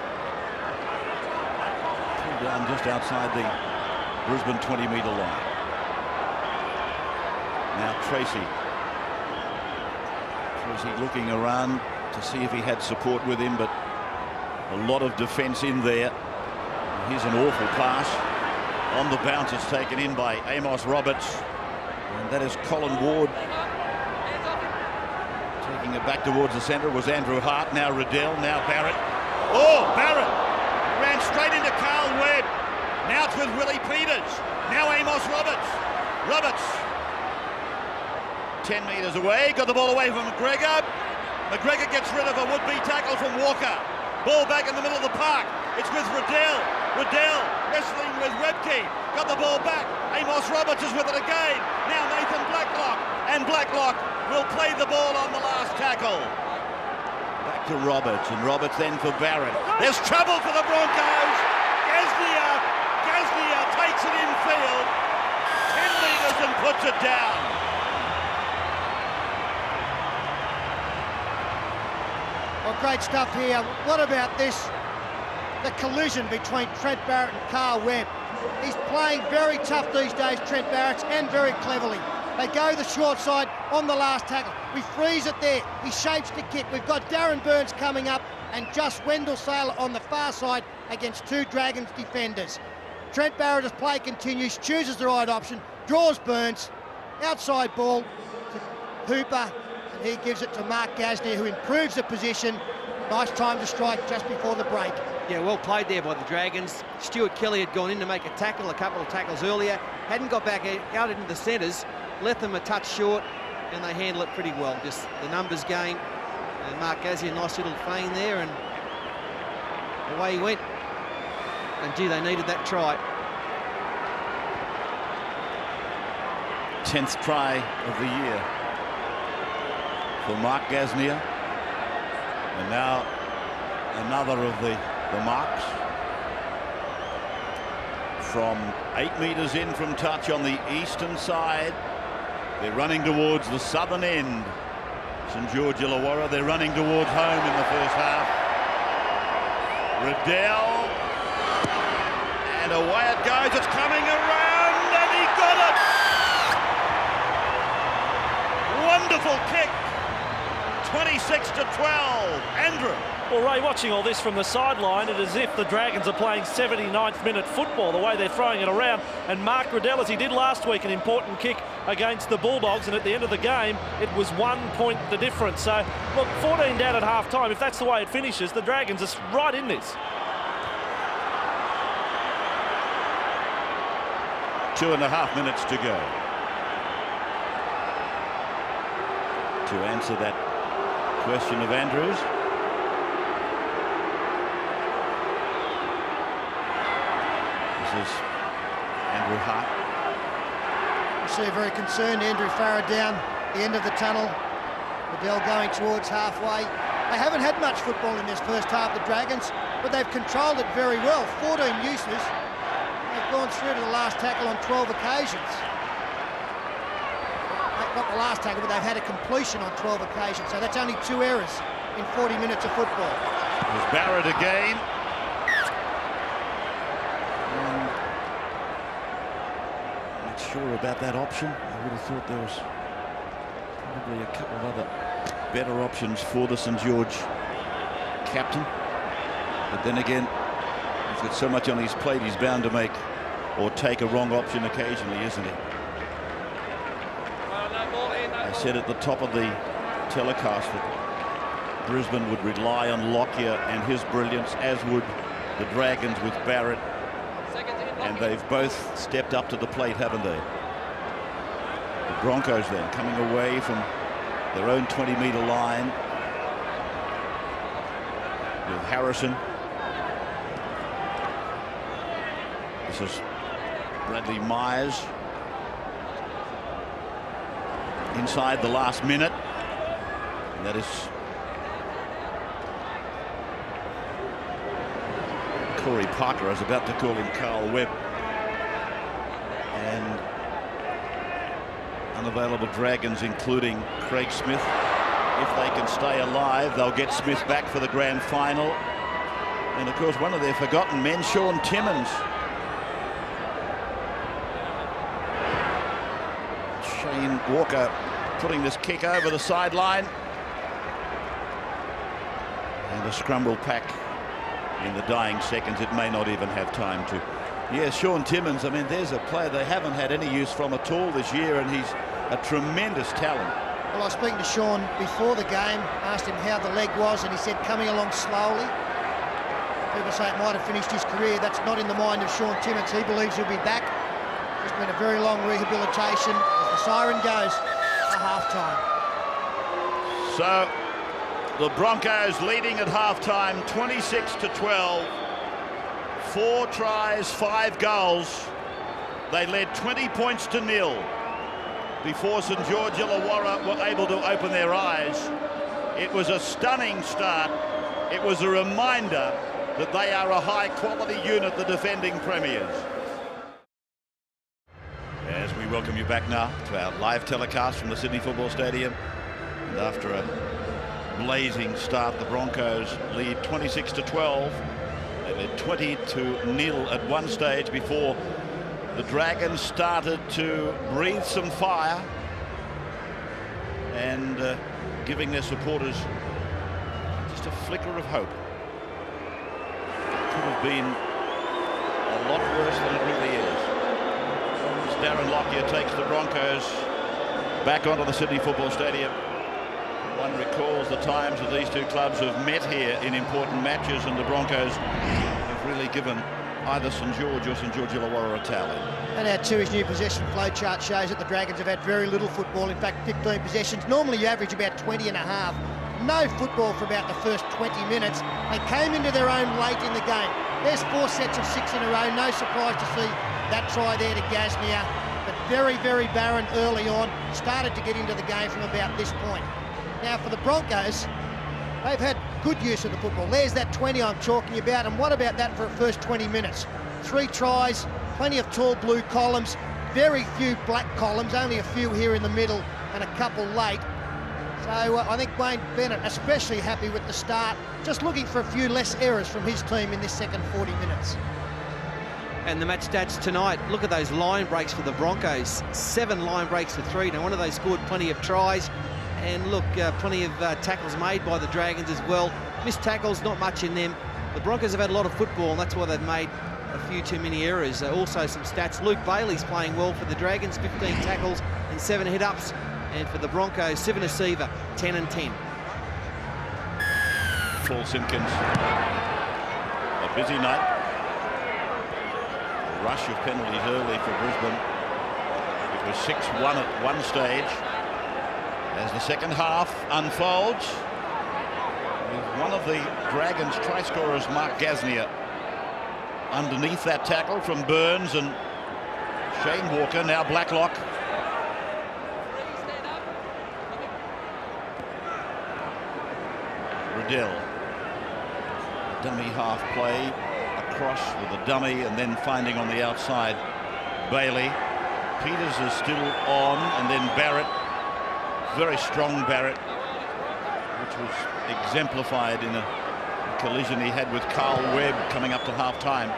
Speaker 1: Pulled down just outside the Brisbane 20-metre line. Now Tracy. Tracy looking around to see if he had support with him, but a lot of defence in there. Here's an awful pass. On the bounce, it's taken in by Amos Roberts. And that is Colin Ward. Taking it back towards the centre was Andrew Hart. Now Riddell, now Barrett. Oh, Barrett! Ran straight into Carl Webb. Now it's with Willie Peters. Now Amos Roberts. Roberts. 10 metres away. Got the ball away from McGregor. McGregor gets rid of a would-be tackle from Walker. Ball back in the middle of the park. It's with Riddell. Riddell wrestling with Webke. Got the ball back. Amos Roberts is with it again. Now Nathan Blacklock. And Blacklock will play the ball on the last tackle. Back to Roberts. And Roberts then for Barrett. There's trouble for the Broncos. Gaznia takes it infield. 10 metres and puts it down.
Speaker 2: Well, great stuff here. What about this? The collision between Trent Barrett and Carl Webb. He's playing very tough these days, Trent Barrett, and very cleverly. They go the short side on the last tackle. We freeze it there. He shapes the kick. We've got Darren Burns coming up and just Wendell Saylor on the far side against two Dragons defenders. Trent Barrett, as play continues, chooses the right option, draws Burns, outside ball to Hooper, and he gives it to Mark Gaznia, who improves the position. Nice time to strike just before the break.
Speaker 3: Yeah, well played there by the Dragons. Stuart Kelly had gone in to make a tackle a couple of tackles earlier, hadn't got back out into the centres, left them a touch short, and they handle it pretty well. Just the numbers game. And Mark Gazia, nice little feint there, and away he went. And gee, they needed that try.
Speaker 1: 10th try of the year for Mark Gaznia. And now another of the marks from 8 metres in from touch on the eastern side. They're running towards the southern end. St George Illawarra, they're running towards home in the first half. Riddell, and away it goes. It's coming around, and he got it. Wonderful kick. 26-12. Andrew.
Speaker 5: Well, Ray, watching all this from the sideline, it is as if the Dragons are playing 79th minute football, the way they're throwing it around. And Mark Riddell, as he did last week, an important kick against the Bulldogs, and at the end of the game, it was 1 point the difference. So, look, 14 down at half-time. If that's the way it finishes, the Dragons are right in this.
Speaker 1: 2.5 minutes to go. To answer that question of Andrews. This is Andrew Hart.
Speaker 2: You see a very concerned Andrew Farah down the end of the tunnel. Riddell going towards halfway. They haven't had much football in this first half, the Dragons, but they've controlled it very well. 14 uses. They've gone through to the last tackle on 12 occasions. Not the last tackle, but they've had a completion on 12 occasions. So that's only 2 errors in 40 minutes of football.
Speaker 1: There's Barrett again. Not sure about that option. I would have thought there was probably a couple of other better options for the St George captain. But then again, he's got so much on his plate, he's bound to make or take a wrong option occasionally, isn't he? I said at the top of the telecast that Brisbane would rely on Lockyer and his brilliance, as would the Dragons with Barrett. And they've both stepped up to the plate, haven't they? The Broncos then coming away from their own 20-metre line with Harrison. This is Bradley Myers inside the last minute. And that is Corey Parker. I was about to call him Carl Webb. And unavailable Dragons, including Craig Smith. If they can stay alive, they'll get Smith back for the grand final. And of course, one of their forgotten men, Sean Timmins. Shane Walker putting this kick over the sideline. And the scramble pack in the dying seconds. It may not even have time to. Yeah, Sean Timmins, I mean, there's a player they haven't had any use from at all this year, and he's a tremendous talent.
Speaker 2: Well, I was speaking to Sean before the game, asked him how the leg was, and he said coming along slowly. People say it might have finished his career. That's not in the mind of Sean Timmins. He believes he'll be back. It's been a very long rehabilitation as the siren goes for half-time.
Speaker 1: So the Broncos leading at half-time 26-12. 4 tries, 5 goals. They led 20 points to 0 before St George Illawarra were able to open their eyes. It was a stunning start. It was a reminder that they are a high-quality unit, the defending premiers. As we welcome you back now to our live telecast from the Sydney Football Stadium. And after a blazing start, the Broncos lead 26-12. They led 20-0 at one stage before the Dragons started to breathe some fire and giving their supporters just a flicker of hope. It could have been a lot worse than it really is. As Darren Lockyer takes the Broncos back onto the Sydney Football Stadium. One recalls the times that these two clubs have met here in important matches, and the Broncos have really given either St George or St George Illawarra a tally.
Speaker 2: And our Tui's new possession flow chart shows that the Dragons have had very little football. In fact, 15 possessions. Normally you average about 20 and a half. No football for about the first 20 minutes. They came into their own late in the game. There's 4 sets of 6 in a row. No surprise to see that try there to Gasnier. But very, very barren early on. Started to get into the game from about this point. Now for the Broncos, they've had good use of the football. There's that 20 I'm talking about, and what about that for the first 20 minutes? 3 tries, plenty of tall blue columns, very few black columns, only a few here in the middle and a couple late. So I think Wayne Bennett especially happy with the start, just looking for a few less errors from his team in this second 40 minutes.
Speaker 3: And the match stats tonight, look at those line breaks for the Broncos. 7 line breaks to 3. Now one of those scored plenty of tries. And look, plenty of tackles made by the Dragons as well. Missed tackles, not much in them. The Broncos have had a lot of football, and that's why they've made a few too many errors. Also some stats. Luke Bailey's playing well for the Dragons, 15 tackles and 7 hit-ups. And for the Broncos, Sivan Asiva, 10 and 10.
Speaker 1: Paul Simpkins. A busy night. A rush of penalties early for Brisbane. It was 6-1 at one stage. As the second half unfolds, with one of the Dragons' try scorers, Mark Gasnier, underneath that tackle from Burns, and Shane Walker, now Blacklock. Riddell, dummy half play, across with a dummy, and then finding on the outside Bailey. Peters is still on, and then Barrett. Very strong Barrett, which was exemplified in a collision he had with Carl Webb coming up to half-time.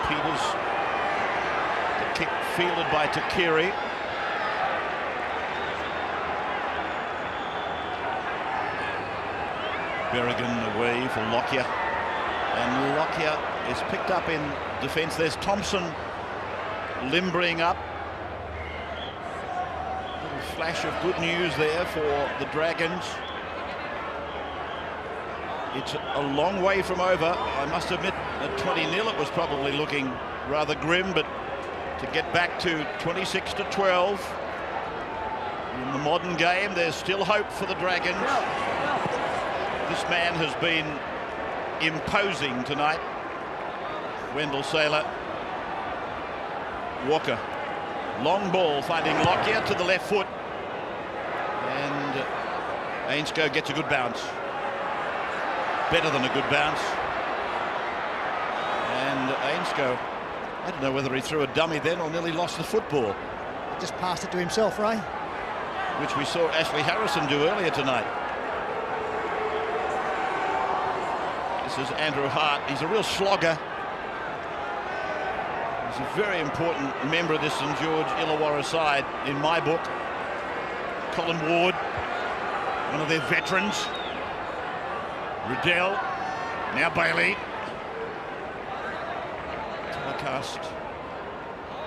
Speaker 1: Peters, the kick fielded by Takiri. Berrigan away for Lockyer, and Lockyer is picked up in defence. There's Thompson limbering up. Little flash of good news there for the Dragons. It's a long way from over. I must admit, at 20-0 it was probably looking rather grim, but to get back to 26-12 in the modern game, there's still hope for the Dragons. This man has been imposing tonight. Wendell Saylor. Walker. Long ball finding Lockyer to the left foot. And Ainscough gets a good bounce. Better than a good bounce. And Ainscough, I don't know whether he threw a dummy then or nearly lost the football.
Speaker 2: He just passed it to himself, Ray.
Speaker 1: Which we saw Ashley Harrison do earlier tonight. This is Andrew Hart. He's a real slogger. He's a very important member of this St George Illawarra side in my book. Colin Ward, one of their veterans. Riddell, now Bailey. Telecast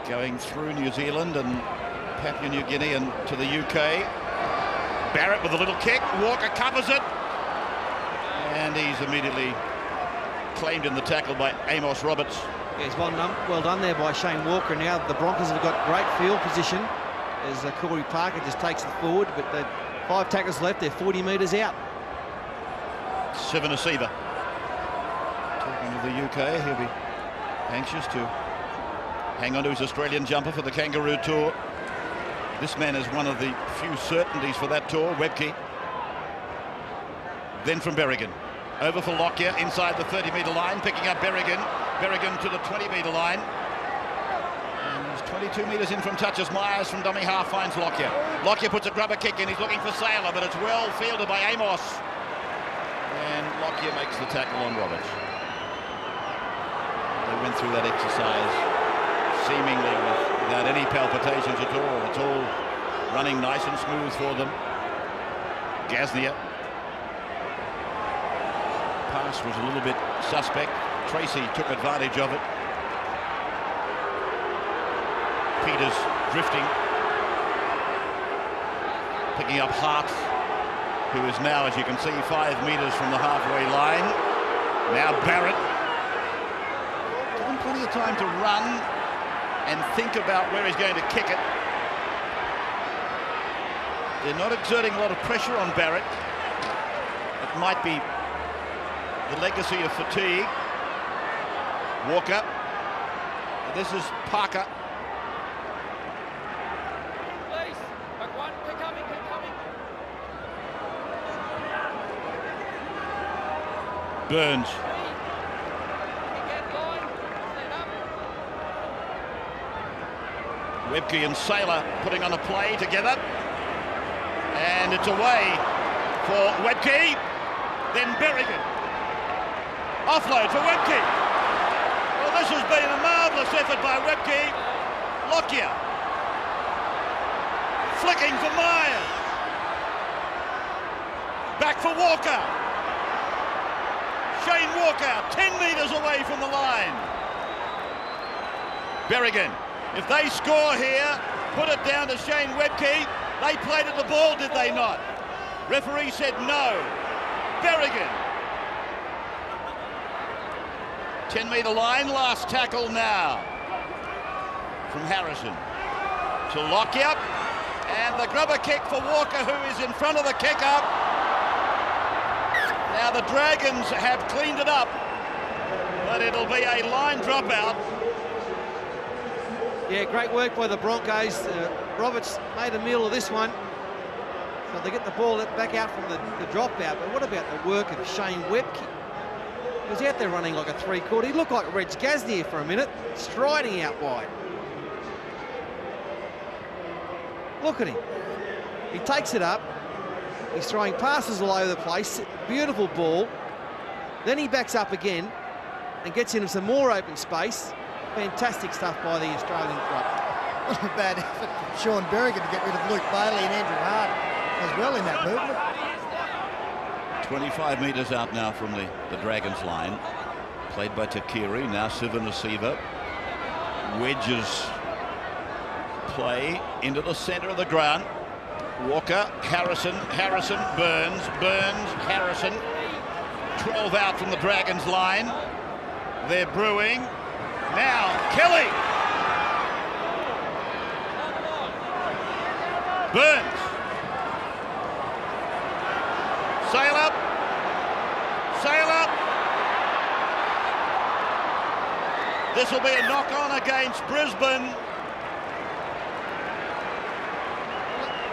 Speaker 1: going through New Zealand and Papua New Guinea and to the UK. Barrett with a little kick. Walker covers it. And he's immediately claimed in the tackle by Amos Roberts.
Speaker 3: Yes, well done there by Shane Walker. Now the Broncos have got great field position as Corey Parker just takes it forward, but the 5 tackles left, they're 40 metres out.
Speaker 1: Sivanasiva. Talking of the UK, he'll be anxious to hang on to his Australian jumper for the Kangaroo Tour. This man is one of the few certainties for that tour. Webke. Then from Berrigan. Over for Lockyer inside the 30-metre line, picking up Berrigan. Berrigan to the 20-metre line. And he's 22 metres in from touch as Myers from dummy half finds Lockyer. Lockyer puts a grubber kick in. He's looking for Saylor, but it's well fielded by Amos. And Lockyer makes the tackle on Roberts. They went through that exercise seemingly without any palpitations at all. It's all running nice and smooth for them. Gasnier. Pass was a little bit suspect. Tracy took advantage of it. Peters drifting. Picking up Hart, who is now, as you can see, 5 metres from the halfway line. Now Barrett. Give him plenty of time to run and think about where he's going to kick it. They're not exerting a lot of pressure on Barrett. It might be the legacy of fatigue. Walker. This is Parker.
Speaker 6: Please, back one, keep coming, keep coming.
Speaker 1: Burns. Webke and Saylor putting on a play together. And it's away for Webke. Then Berrigan. Offload for Webke. Well, this has been a marvellous effort by Webke. Lockyer. Flicking for Myers. Back for Walker. Shane Walker, 10 metres away from the line. Berrigan. If they score here, put it down to Shane Webke. They played at the ball, did they not? Referee said no. Berrigan. 10-metre line, last tackle now. From Harrison to Lockyer. And the grubber kick for Walker, who is in front of the kick-up. Now the Dragons have cleaned it up, but it'll be a line dropout.
Speaker 3: Yeah, great work by the Broncos. Roberts made a meal of this one. So they get the ball back out from the dropout. But what about the work of Shane Webke? He was out there running like a three-quarter. He looked like Reg Gasnier for a minute, striding out wide. Look at him. He takes it up. He's throwing passes all over the place. Beautiful ball. Then he backs up again and gets into some more open space. Fantastic stuff by the Australian club.
Speaker 2: What a bad effort from Sean Berrigan to get rid of Luke Bailey and Andrew Hart as well in that movement.
Speaker 1: 25 metres out now from the Dragons line. Played by Takiri, now Sivanasiva. Wedges play into the centre of the ground. Walker, Harrison, Burns, Harrison. 12 out from the Dragons line. They're brewing. Now, Kelly. Burns. Sail up. This will be a knock-on against Brisbane.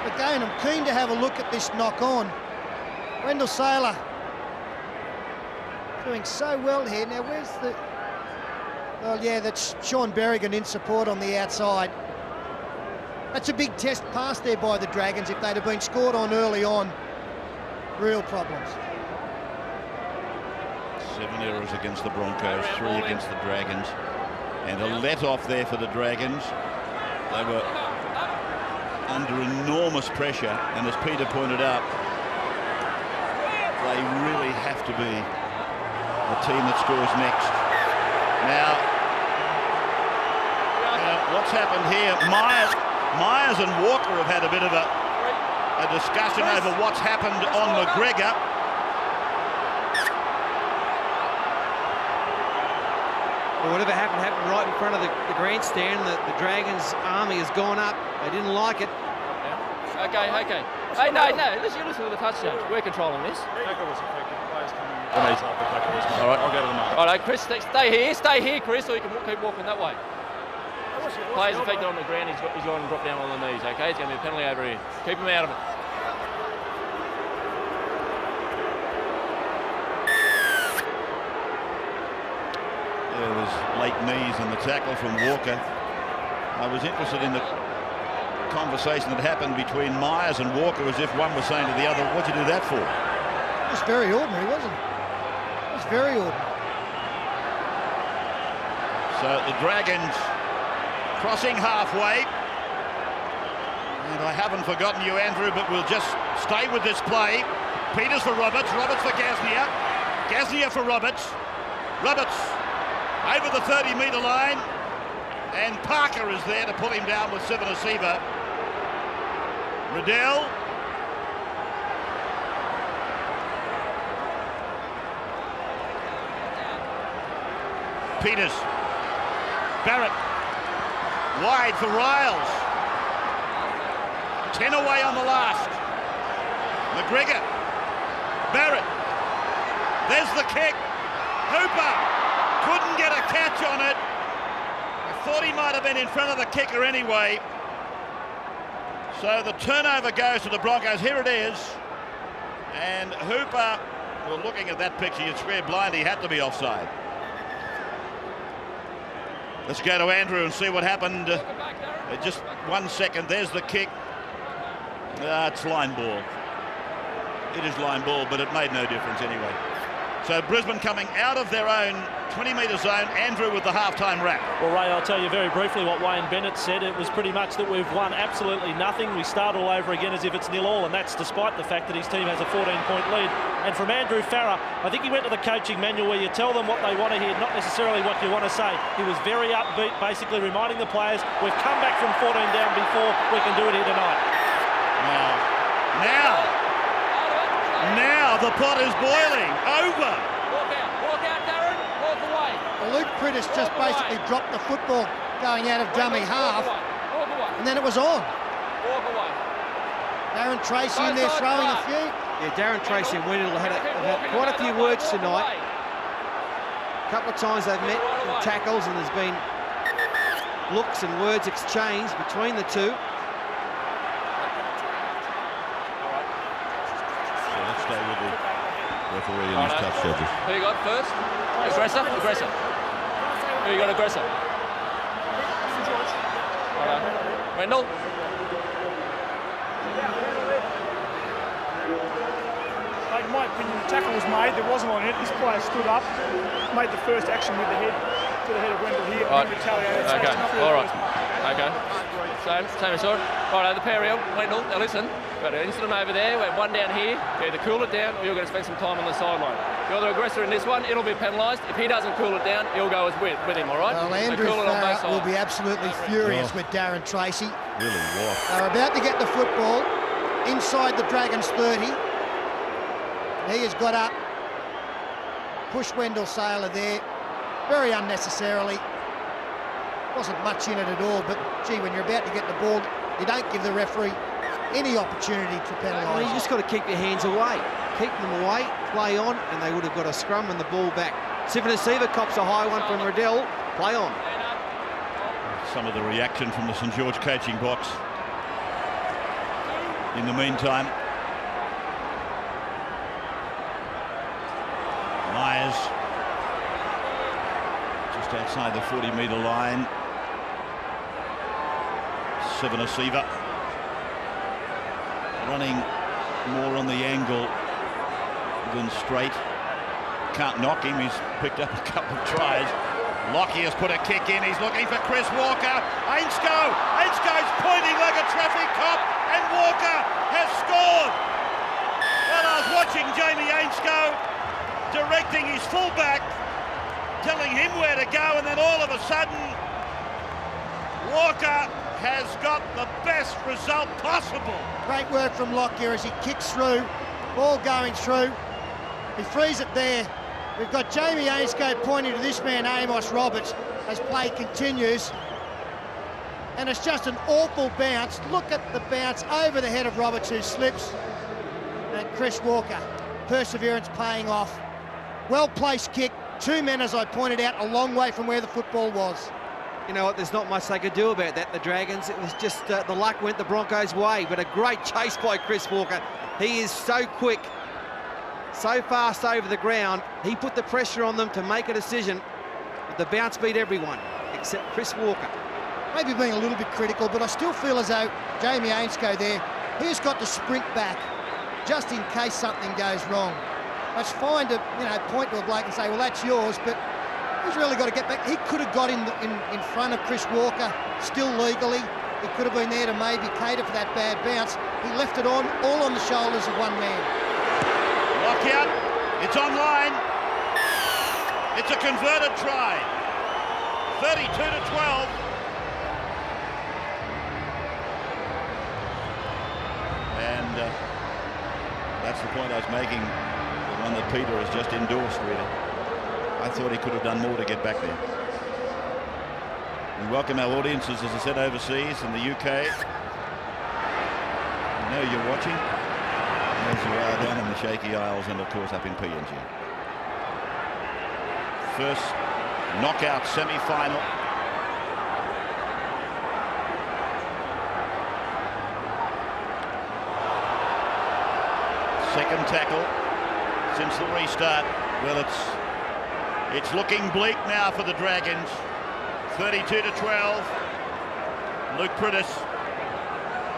Speaker 2: Again, I'm keen to have a look at this knock-on. Wendell Saylor doing so well here. Now, where's the... Well, yeah, that's Sean Berrigan in support on the outside. That's a big test pass there by the Dragons. If they'd have been scored on early on, real problems.
Speaker 1: 7 errors against the Broncos, 3 against the Dragons, and a let-off there for the Dragons. They were under enormous pressure, and as Peter pointed out, they really have to be the team that scores next. Now, what's happened here? Myers and Walker have had a bit of a discussion over what's happened on McGregor.
Speaker 3: Well, whatever happened right in front of the grandstand. The Dragons' army has gone up. They didn't like it.
Speaker 6: Yeah. Okay. Hey, no, listen to the touchdown. We're controlling this.
Speaker 7: Tackle was effective. Players coming in.
Speaker 6: All right.
Speaker 7: I'll go to the mark.
Speaker 6: All right, Chris, stay here, Chris, so you can keep walking that way. Players affected on the ground. He's going to drop down on the knees. Okay, it's going to be a penalty over here. Keep him out of it.
Speaker 1: There was late knees in the tackle from Walker. I was interested in the conversation that happened between Myers and Walker, as if one was saying to the other, what'd you do that for?
Speaker 2: It was very ordinary, wasn't it? It was very ordinary.
Speaker 1: So the Dragons crossing halfway. And I haven't forgotten you, Andrew, but we'll just stay with this play. Peters for Roberts, Roberts for Gasnier. Gasnier for Roberts. Roberts over the 30-metre line. And Parker is there to pull him down with Sivanasiva. Riddell. Peters. Barrett. Wide for Riles. 10 away on the last. McGregor. Barrett. There's the kick. Hooper couldn't get a catch on it. I thought he might have been in front of the kicker anyway. So the turnover goes to the Broncos. Here it is. And Hooper, well, looking at that picture, you'd swear blind he had to be offside. Let's go to Andrew and see what happened. Just 1 second. There's the kick. It's line ball. It is line ball, but it made no difference anyway. So Brisbane coming out of their own 20-metre zone. Andrew with the halftime wrap.
Speaker 5: Well, Ray, I'll tell you very briefly what Wayne Bennett said. It was pretty much that we've won absolutely nothing. We start all over again as if it's 0-0, and that's despite the fact that his team has a 14-point lead. And from Andrew Farah, I think he went to the coaching manual where you tell them what they want to hear, not necessarily what you want to say. He was very upbeat, basically reminding the players, we've come back from 14 down before, we can do it here tonight.
Speaker 1: Now the pot is boiling over.
Speaker 6: Walk out, Darren. Walk away.
Speaker 2: Well, Luke Prittis just basically dropped the football going out of dummy half,
Speaker 6: Walk away.
Speaker 2: and then it was on.
Speaker 6: Walk away.
Speaker 2: Darren Tracy in there throwing a few.
Speaker 3: Yeah, Darren Tracy and Wendell have had quite a few words tonight. A couple of times they've met in tackles, and there's been looks and words exchanged between the two.
Speaker 1: Let's stay with the referee in his touch judges.
Speaker 6: Who you got first? Aggressor. Who you got aggressor? Wendell?
Speaker 7: Like, in my opinion, the tackle was made. There wasn't on it. This player stood up, made the first action with the head to the head of Wendell here.
Speaker 6: Right.
Speaker 7: Retaliated.
Speaker 6: Okay. All right. Okay. Same as all. Right, the pair here. Wendell, now listen. Got an incident over there, we have one down here. You either cool it down or you're going to spend some time on the sideline. You're the aggressor in this one, it'll be penalised. If he doesn't cool it down, he'll go with him, all right?
Speaker 2: Well, Andrew
Speaker 6: so cool
Speaker 2: Farah will be absolutely furious with Darren Tracy.
Speaker 1: Really was.
Speaker 2: They're about to get the football inside the Dragons 30. He has got up, pushed Wendell Sailor there, very unnecessarily. Wasn't much in it at all, but gee, when you're about to get the ball, you don't give the referee any opportunity to penalise.
Speaker 3: Well, you just got to keep your hands away. Keep them away, play on, and they would have got a scrum and the ball back. Sivana cops a high one from Riddell. Play on.
Speaker 1: Some of the reaction from the St George coaching box. In the meantime, Myers just outside the 40-metre line. Sivana running more on the angle than straight. Can't knock him, he's picked up a couple of tries. Lockie has put a kick in, he's looking for Chris Walker. Ainsco's pointing like a traffic cop, and Walker has scored. Well, I was watching Jamie Ainscow directing his fullback, telling him where to go, and then all of a sudden, Walker has got the best result possible.
Speaker 2: Great work from Lockyer as he kicks through, ball going through. He frees it there. We've got Jamie Ainscow pointing to this man, Amos Roberts, as play continues. And it's just an awful bounce. Look at the bounce over the head of Roberts, who slips. And Chris Walker, perseverance paying off. Well-placed kick. Two men, as I pointed out, a long way from where the football was.
Speaker 3: You know what, there's not much they could do about that, the Dragons. It was just the luck went the Broncos' way, but a great chase by Chris Walker. He is so quick, so fast over the ground. He put the pressure on them to make a decision. But the bounce beat everyone, except Chris Walker.
Speaker 2: Maybe being a little bit critical, but I still feel as though Jamie Ainscow there, he's got to sprint back just in case something goes wrong. It's fine to, point to a bloke and say, well, that's yours, but he's really got to get back. He could have got in front of Chris Walker still legally. He could have been there to maybe cater for that bad bounce. He left it all on the shoulders of one man.
Speaker 1: Lockout, it's online. It's a converted try. 32-12. And that's the point I was making, the one that Peter has just endorsed, really. I thought he could have done more to get back there. We welcome our audiences, as I said, overseas in the UK. I know you're watching, as you are down in the Shaky Isles and, of course, up in PNG. First knockout semi-final. Second tackle since the restart. Well, it's looking bleak now for the Dragons. 32-12. Luke Prittis.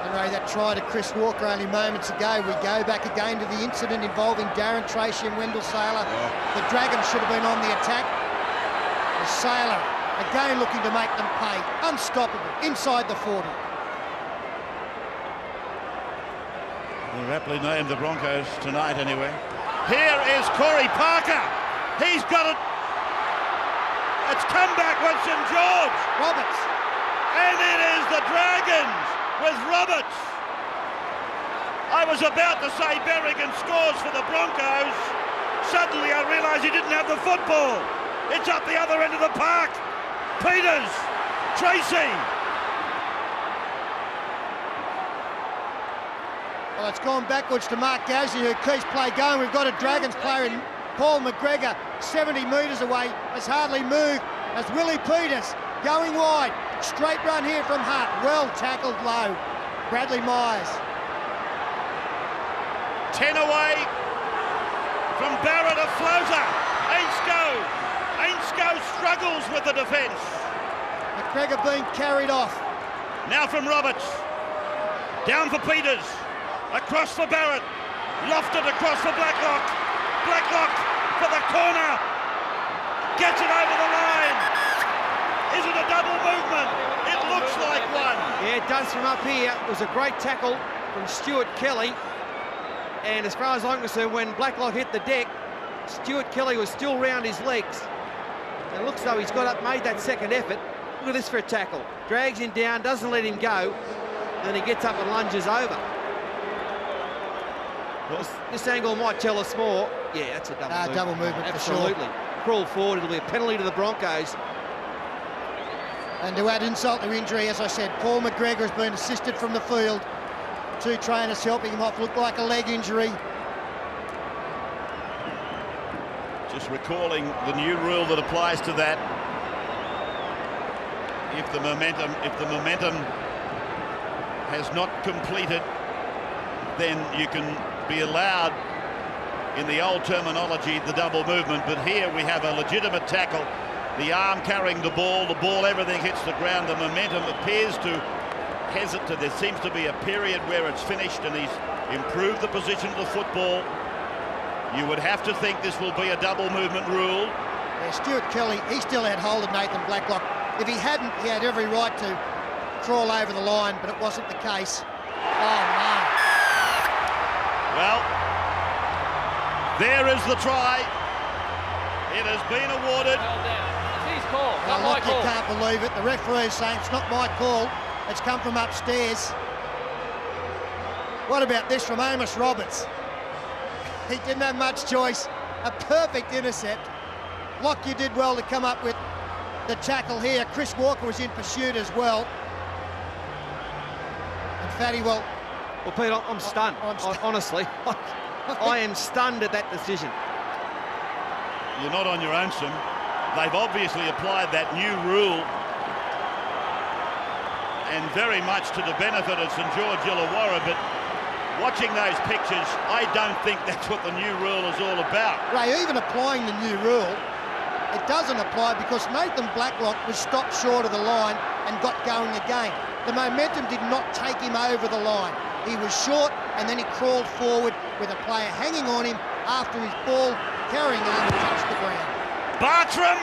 Speaker 2: And Ray, that try to Chris Walker only moments ago. We go back again to the incident involving Darren Tracy and Wendell Sailor. The Dragons should have been on the attack. The Sailor again looking to make them pay. Unstoppable inside the 40.
Speaker 1: They're aptly named the Broncos tonight, anyway. Here is Corey Parker. He's got it. It's come back with St George.
Speaker 2: Roberts.
Speaker 1: And it is the Dragons with Roberts. I was about to say Berrigan scores for the Broncos. Suddenly I realised he didn't have the football. It's up the other end of the park. Peters. Tracy.
Speaker 2: Well, it's gone backwards to Mark Gasnier, who keeps play going. We've got a Dragons player in Paul McGregor, 70 metres away, has hardly moved, as Willie Peters going wide. Straight run here from Hart, well tackled low. Bradley Myers.
Speaker 1: 10 away from Barrett to Floser. Ainscow struggles with the defence.
Speaker 2: McGregor being carried off.
Speaker 1: Now from Roberts. Down for Peters. Across for Barrett. Lofted across for Blacklock. Blacklock for the corner. Gets it over the line. Is it a double movement? It looks like one.
Speaker 3: Yeah, it does from up here. It was a great tackle. from Stuart Kelly. And as far as I'm concerned, when Blacklock hit the deck, Stuart Kelly was still round his legs. It looks though he's got up, made that second effort. Look at this for a tackle. Drags him down, doesn't let him go, and he gets up and lunges over. This angle might tell us more. Yeah, that's a double movement.
Speaker 2: Double movement,
Speaker 3: absolutely.
Speaker 2: For sure.
Speaker 3: Crawl forward, it'll be a penalty to the Broncos.
Speaker 2: And to add insult to injury, as I said, Paul McGregor has been assisted from the field. 2 trainers helping him off. Looked like a leg injury.
Speaker 1: Just recalling the new rule that applies to that. If the momentum has not completed, then you can be allowed, in the old terminology, the double movement. But here we have a legitimate tackle. The arm carrying the ball, everything hits the ground. The momentum appears to hesitate. There seems to be a period where it's finished, and he's improved the position of the football. You would have to think this will be a double movement rule.
Speaker 2: Yeah, Stuart Kelly, he still had hold of Nathan Blacklock. If he hadn't, he had every right to crawl over the line, but it wasn't the case. Oh, no.
Speaker 1: Well, there is the try. It has been awarded.
Speaker 6: Well down. It's his call, not
Speaker 2: Well,
Speaker 6: my
Speaker 2: look,
Speaker 6: call.
Speaker 2: you can't believe it. The referee's saying it's not my call. It's come from upstairs. What about this from Amos Roberts? He didn't have much choice. A perfect intercept. Lockyer did well to come up with the tackle here. Chris Walker was in pursuit as well. And Fatty, well,
Speaker 3: Pete, I'm stunned. Honestly, I am stunned at that decision.
Speaker 1: You're not on your own, Sim. They've obviously applied that new rule, and very much to the benefit of St George Illawarra, but watching those pictures, I don't think that's what the new rule is all about.
Speaker 2: Ray, even applying the new rule, it doesn't apply because Nathan Blacklock was stopped short of the line and got going again. The momentum did not take him over the line. He was short, and then he crawled forward with a player hanging on him after his ball carrying arm touched the ground.
Speaker 1: Bartram!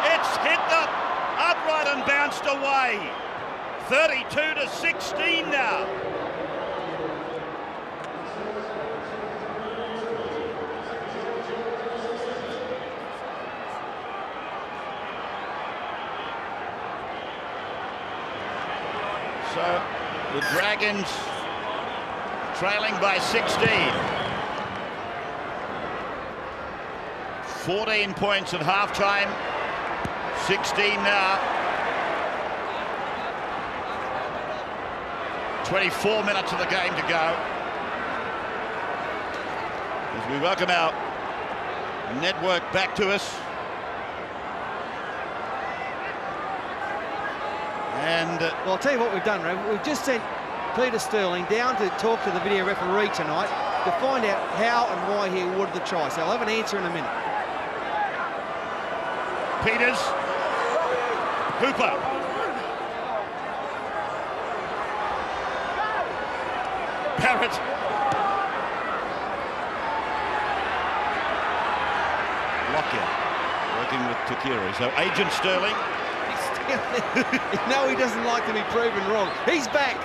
Speaker 1: It's hit the upright and bounced away. 32-16 now. So the Dragons trailing by 16. 14 points at halftime, 16 now. 24 minutes of the game to go. As we welcome our network back to us. And
Speaker 3: well, I'll tell you what we've done, Ray. We've just sent Peter Sterling down to talk to the video referee tonight to find out how and why he awarded the try. So I'll have an answer in a minute.
Speaker 1: Peters, Hooper. Barrett. Lockyer working with Takiri. So Agent Sterling.
Speaker 3: No, he doesn't like to be proven wrong. He's back.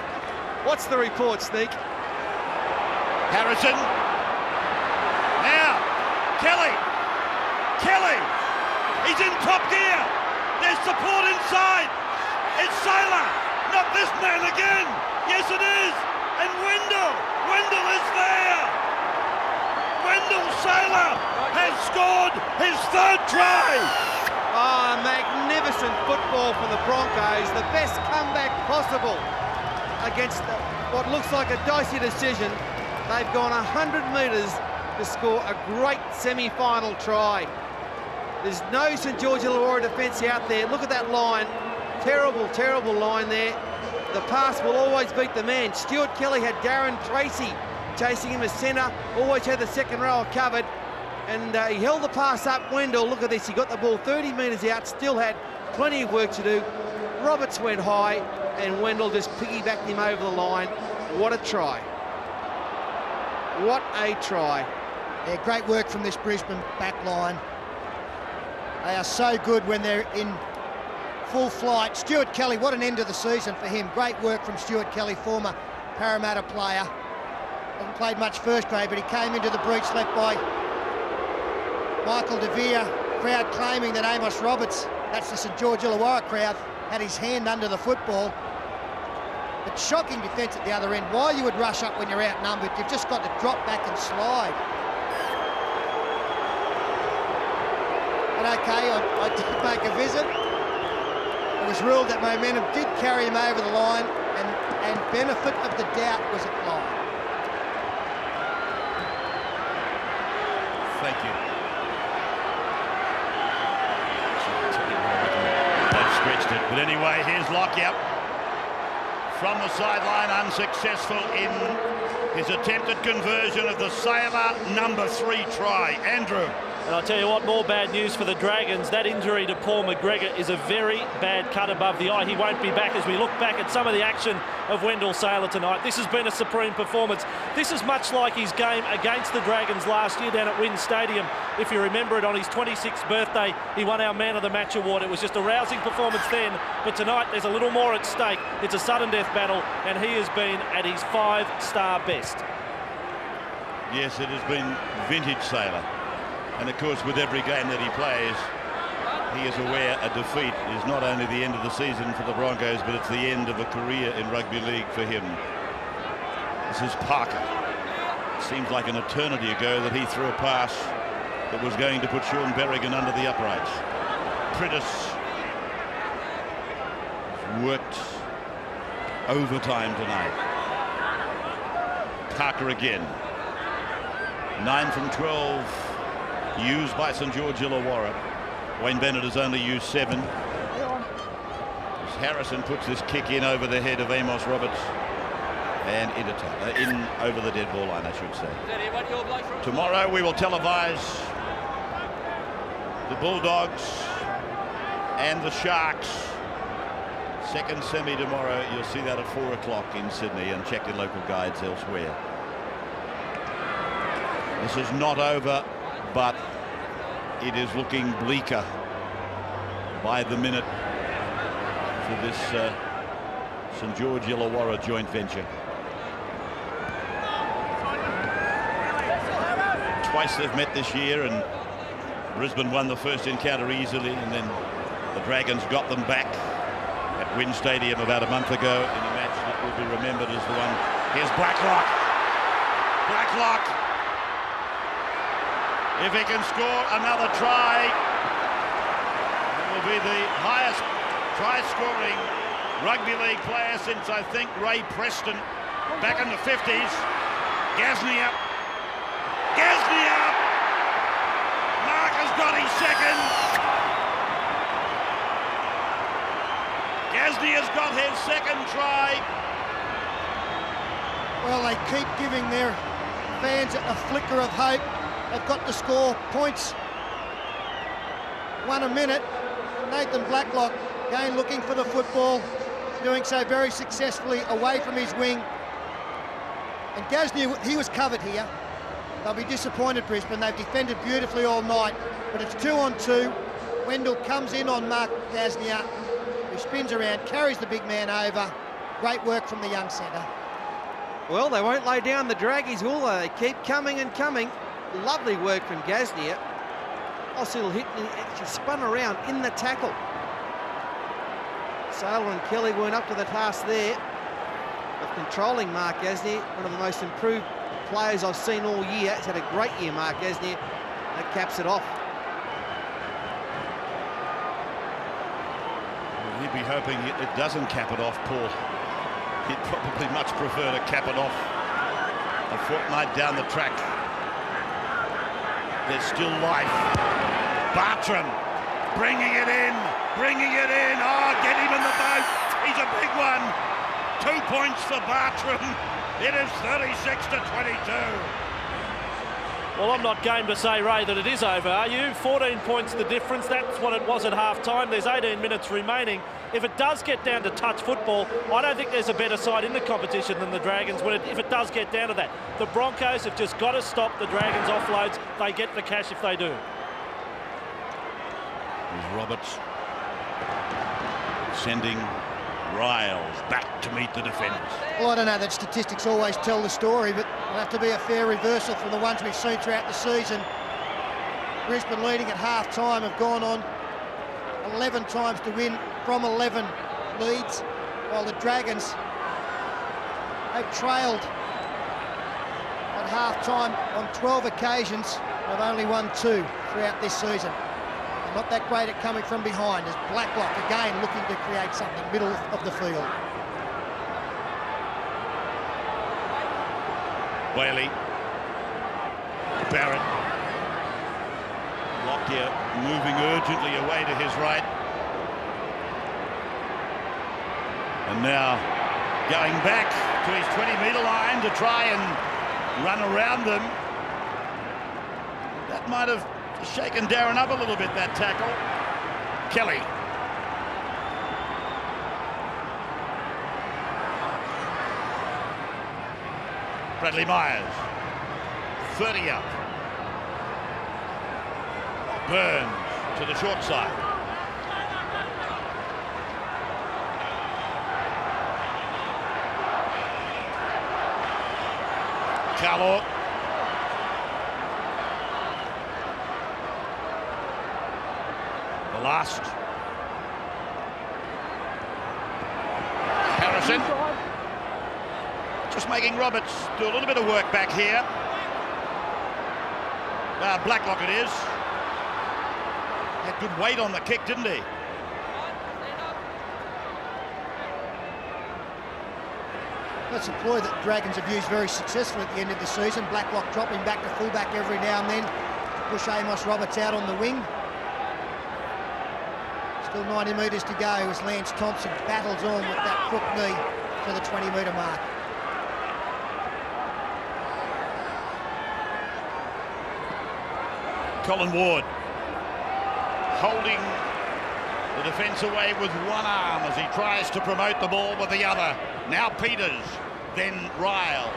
Speaker 3: What's the report, Sneak?
Speaker 1: Harrison. Now, Kelly. He's in top gear. There's support inside. It's Saylor. Not this man again. Yes, it is. And Wendell is there. Wendell Saylor has scored his 3rd try.
Speaker 3: Ah, magnificent football from the Broncos. The best comeback possible against what looks like a dicey decision. They've gone 100 metres to score a great semi-final try. There's no St George Illawarra defence out there. Look at that line. Terrible line there. The pass will always beat the man. Stuart Kelly had Darren Tracy chasing him as centre. Always had the second row covered. And he held the pass up. Wendell, look at this. He got the ball 30 metres out. Still had plenty of work to do. Roberts went high. And Wendell just piggybacked him over the line. What a try. What a try.
Speaker 2: Yeah, great work from this Brisbane back line. They are so good when they're in full flight. Stuart Kelly, what an end of the season for him. Great work from Stuart Kelly, former Parramatta player. Hasn't played much first grade, but he came into the breach left by Michael De Vere. Crowd claiming that Amos Roberts, that's the St George Illawarra crowd, had his hand under the football. But shocking defence at the other end. Why you would rush up when you're outnumbered? You've just got to drop back and slide. But okay, I did make a visit. It was ruled that momentum did carry him over the line, and benefit of the doubt was applied.
Speaker 1: Thank you. They've stretched it. But anyway, here's Lockyer. From the sideline, unsuccessful in his attempted conversion of the Sailor number 3 try. Andrew.
Speaker 5: And I'll tell you what, more bad news for the Dragons. That injury to Paul McGregor is a very bad cut above the eye. He won't be back as we look back at some of the action of Wendell Sailor tonight. This has been a supreme performance. This is much like his game against the Dragons last year down at Wynn Stadium. If you remember it, on his 26th birthday, he won our Man of the Match award. It was just a rousing performance then, but tonight there's a little more at stake. It's a sudden death battle, and he has been at his 5-star best.
Speaker 1: Yes, it has been vintage Sailor. And of course, with every game that he plays, he is aware a defeat is not only the end of the season for the Broncos, but it's the end of a career in rugby league for him. This is Parker. It seems like an eternity ago that he threw a pass that was going to put Sean Berrigan under the uprights. Prittis worked overtime tonight. Parker again. 9 from 12 used by St George Illawarra. Wayne Bennett has only used 7. As Harrison puts this kick in over the head of Amos Roberts and in over the dead ball line, I should say. Tomorrow we will televise the Bulldogs and the Sharks. Second semi tomorrow. You'll see that at 4 o'clock in Sydney, and check your local guides elsewhere. This is not over, but it is looking bleaker by the minute for this St George Illawarra joint venture. Twice they've met this year, and Brisbane won the first encounter easily, and then the Dragons got them back at Wynn Stadium about a month ago in a match that will be remembered as the one. Here's Blacklock. Blacklock. If he can score another try, it will be the highest try-scoring rugby league player since, I think, Ray Preston back in the 50s. Gasnier. Gasnier! Mark has got his second. Gasnier's got his second try.
Speaker 2: Well, they keep giving their fans a flicker of hope. They've got to score points. 1 a minute. Nathan Blacklock again looking for the football, doing so very successfully away from his wing. And Gasnier, he was covered here. They'll be disappointed, Brisbane. They've defended beautifully all night, but it's 2 on 2. Wendell comes in on Mark Gasnier, who spins around, carries the big man over. Great work from the young centre.
Speaker 3: Well, they won't lay down the Draggies, will they? They keep coming and coming. Lovely work from Gasnier. Little hit, and he actually spun around in the tackle. Sailor and Kelly weren't up to the task there of controlling Mark Gasnier, one of the most improved players I've seen all year. He's had a great year, Mark Gasnier. That caps it off.
Speaker 1: Well, he'd be hoping it doesn't cap it off, Paul. He'd probably much prefer to cap it off a fortnight down the track. There's still life. Bartram bringing it in. Oh, get him in the boat. He's a big one. 2 points for Bartram. It is 36-22.
Speaker 5: Well, I'm not game to say, Ray, that it is over, are you? 14 points the difference. That's what it was at half-time. There's 18 minutes remaining. If it does get down to touch football, I don't think there's a better side in the competition than the Dragons if it does get down to that. The Broncos have just got to stop the Dragons' offloads. They get the cash if they do.
Speaker 1: Here's Roberts. sending Riles back to meet the defenders.
Speaker 2: Well, I don't know that statistics always tell the story, but it'll have to be a fair reversal from the ones we've seen throughout the season. Brisbane leading at half-time have gone on 11 times to win from 11 leads, while the Dragons have trailed at half-time on 12 occasions and have only won 2 throughout this season. They're not that great at coming from behind, as Blacklock again looking to create something middle of the field.
Speaker 1: Whaley, Barrett, Lockyer moving urgently away to his right. And now going back to his 20-metre line to try and run around them. That might have shaken Darren up a little bit, that tackle. Kelly. Bradley Myers. 30 up. Burns to the short side. Carlo. The last. Harrison. Just making Roberts do a little bit of work back here. Blacklock it is. Had good weight on the kick, didn't he?
Speaker 2: That's a ploy that Dragons have used very successfully at the end of the season. Blacklock dropping back to fullback every now and then to push Amos Roberts out on the wing. Still 90 metres to go as Lance Thompson battles on with that crook knee to the 20-metre mark.
Speaker 1: Colin Ward holding the defence away with one arm as he tries to promote the ball with the other. Now Peters, then Riles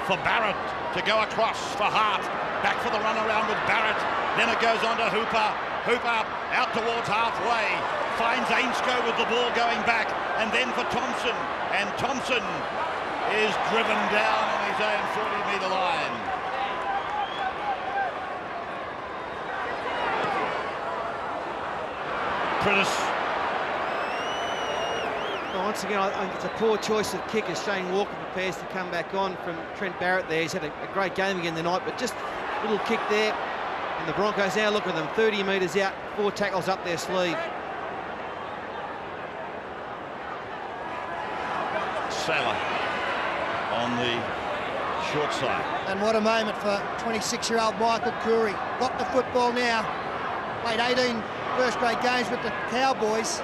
Speaker 1: for Barrett to go across for Hart. Back for the run around with Barrett. Then it goes on to Hooper. Hooper out towards halfway. Finds Ainsko with the ball going back. And then for Thompson. And Thompson is driven down on his own 40-metre line. Prentice.
Speaker 3: Well, once again, I think it's a poor choice of kick as Shane Walker prepares to come back on from Trent Barrett there. He's had a great game again tonight, but just a little kick there. And the Broncos now look at them, 30 metres out, 4 tackles up their sleeve.
Speaker 1: Sailor on the short side.
Speaker 2: And what a moment for 26-year-old Michael Curry. Got the football now. Played 18 first-grade games with the Cowboys.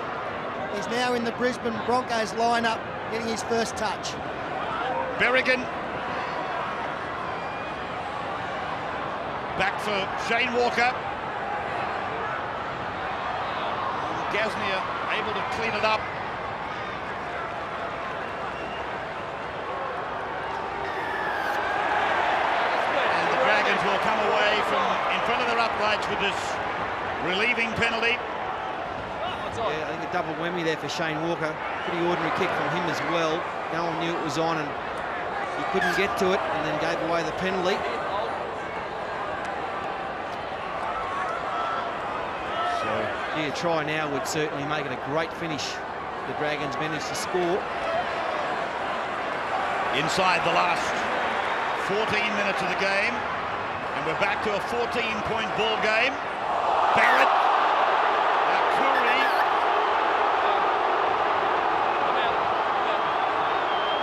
Speaker 2: He's now in the Brisbane Broncos lineup, getting his first touch.
Speaker 1: Berrigan. Back for Shane Walker. Gasnier able to clean it up. And the Dragons will come away from in front of their uprights with this relieving penalty.
Speaker 3: Yeah, I think a double whammy there for Shane Walker. Pretty ordinary kick from him as well. No one knew it was on and he couldn't get to it and then gave away the penalty.
Speaker 1: So
Speaker 3: Yeah, a try now would certainly make it a great finish. The Dragons managed to score.
Speaker 1: inside the last 14 minutes of the game, and we're back to a 14-point ball game. Barrett.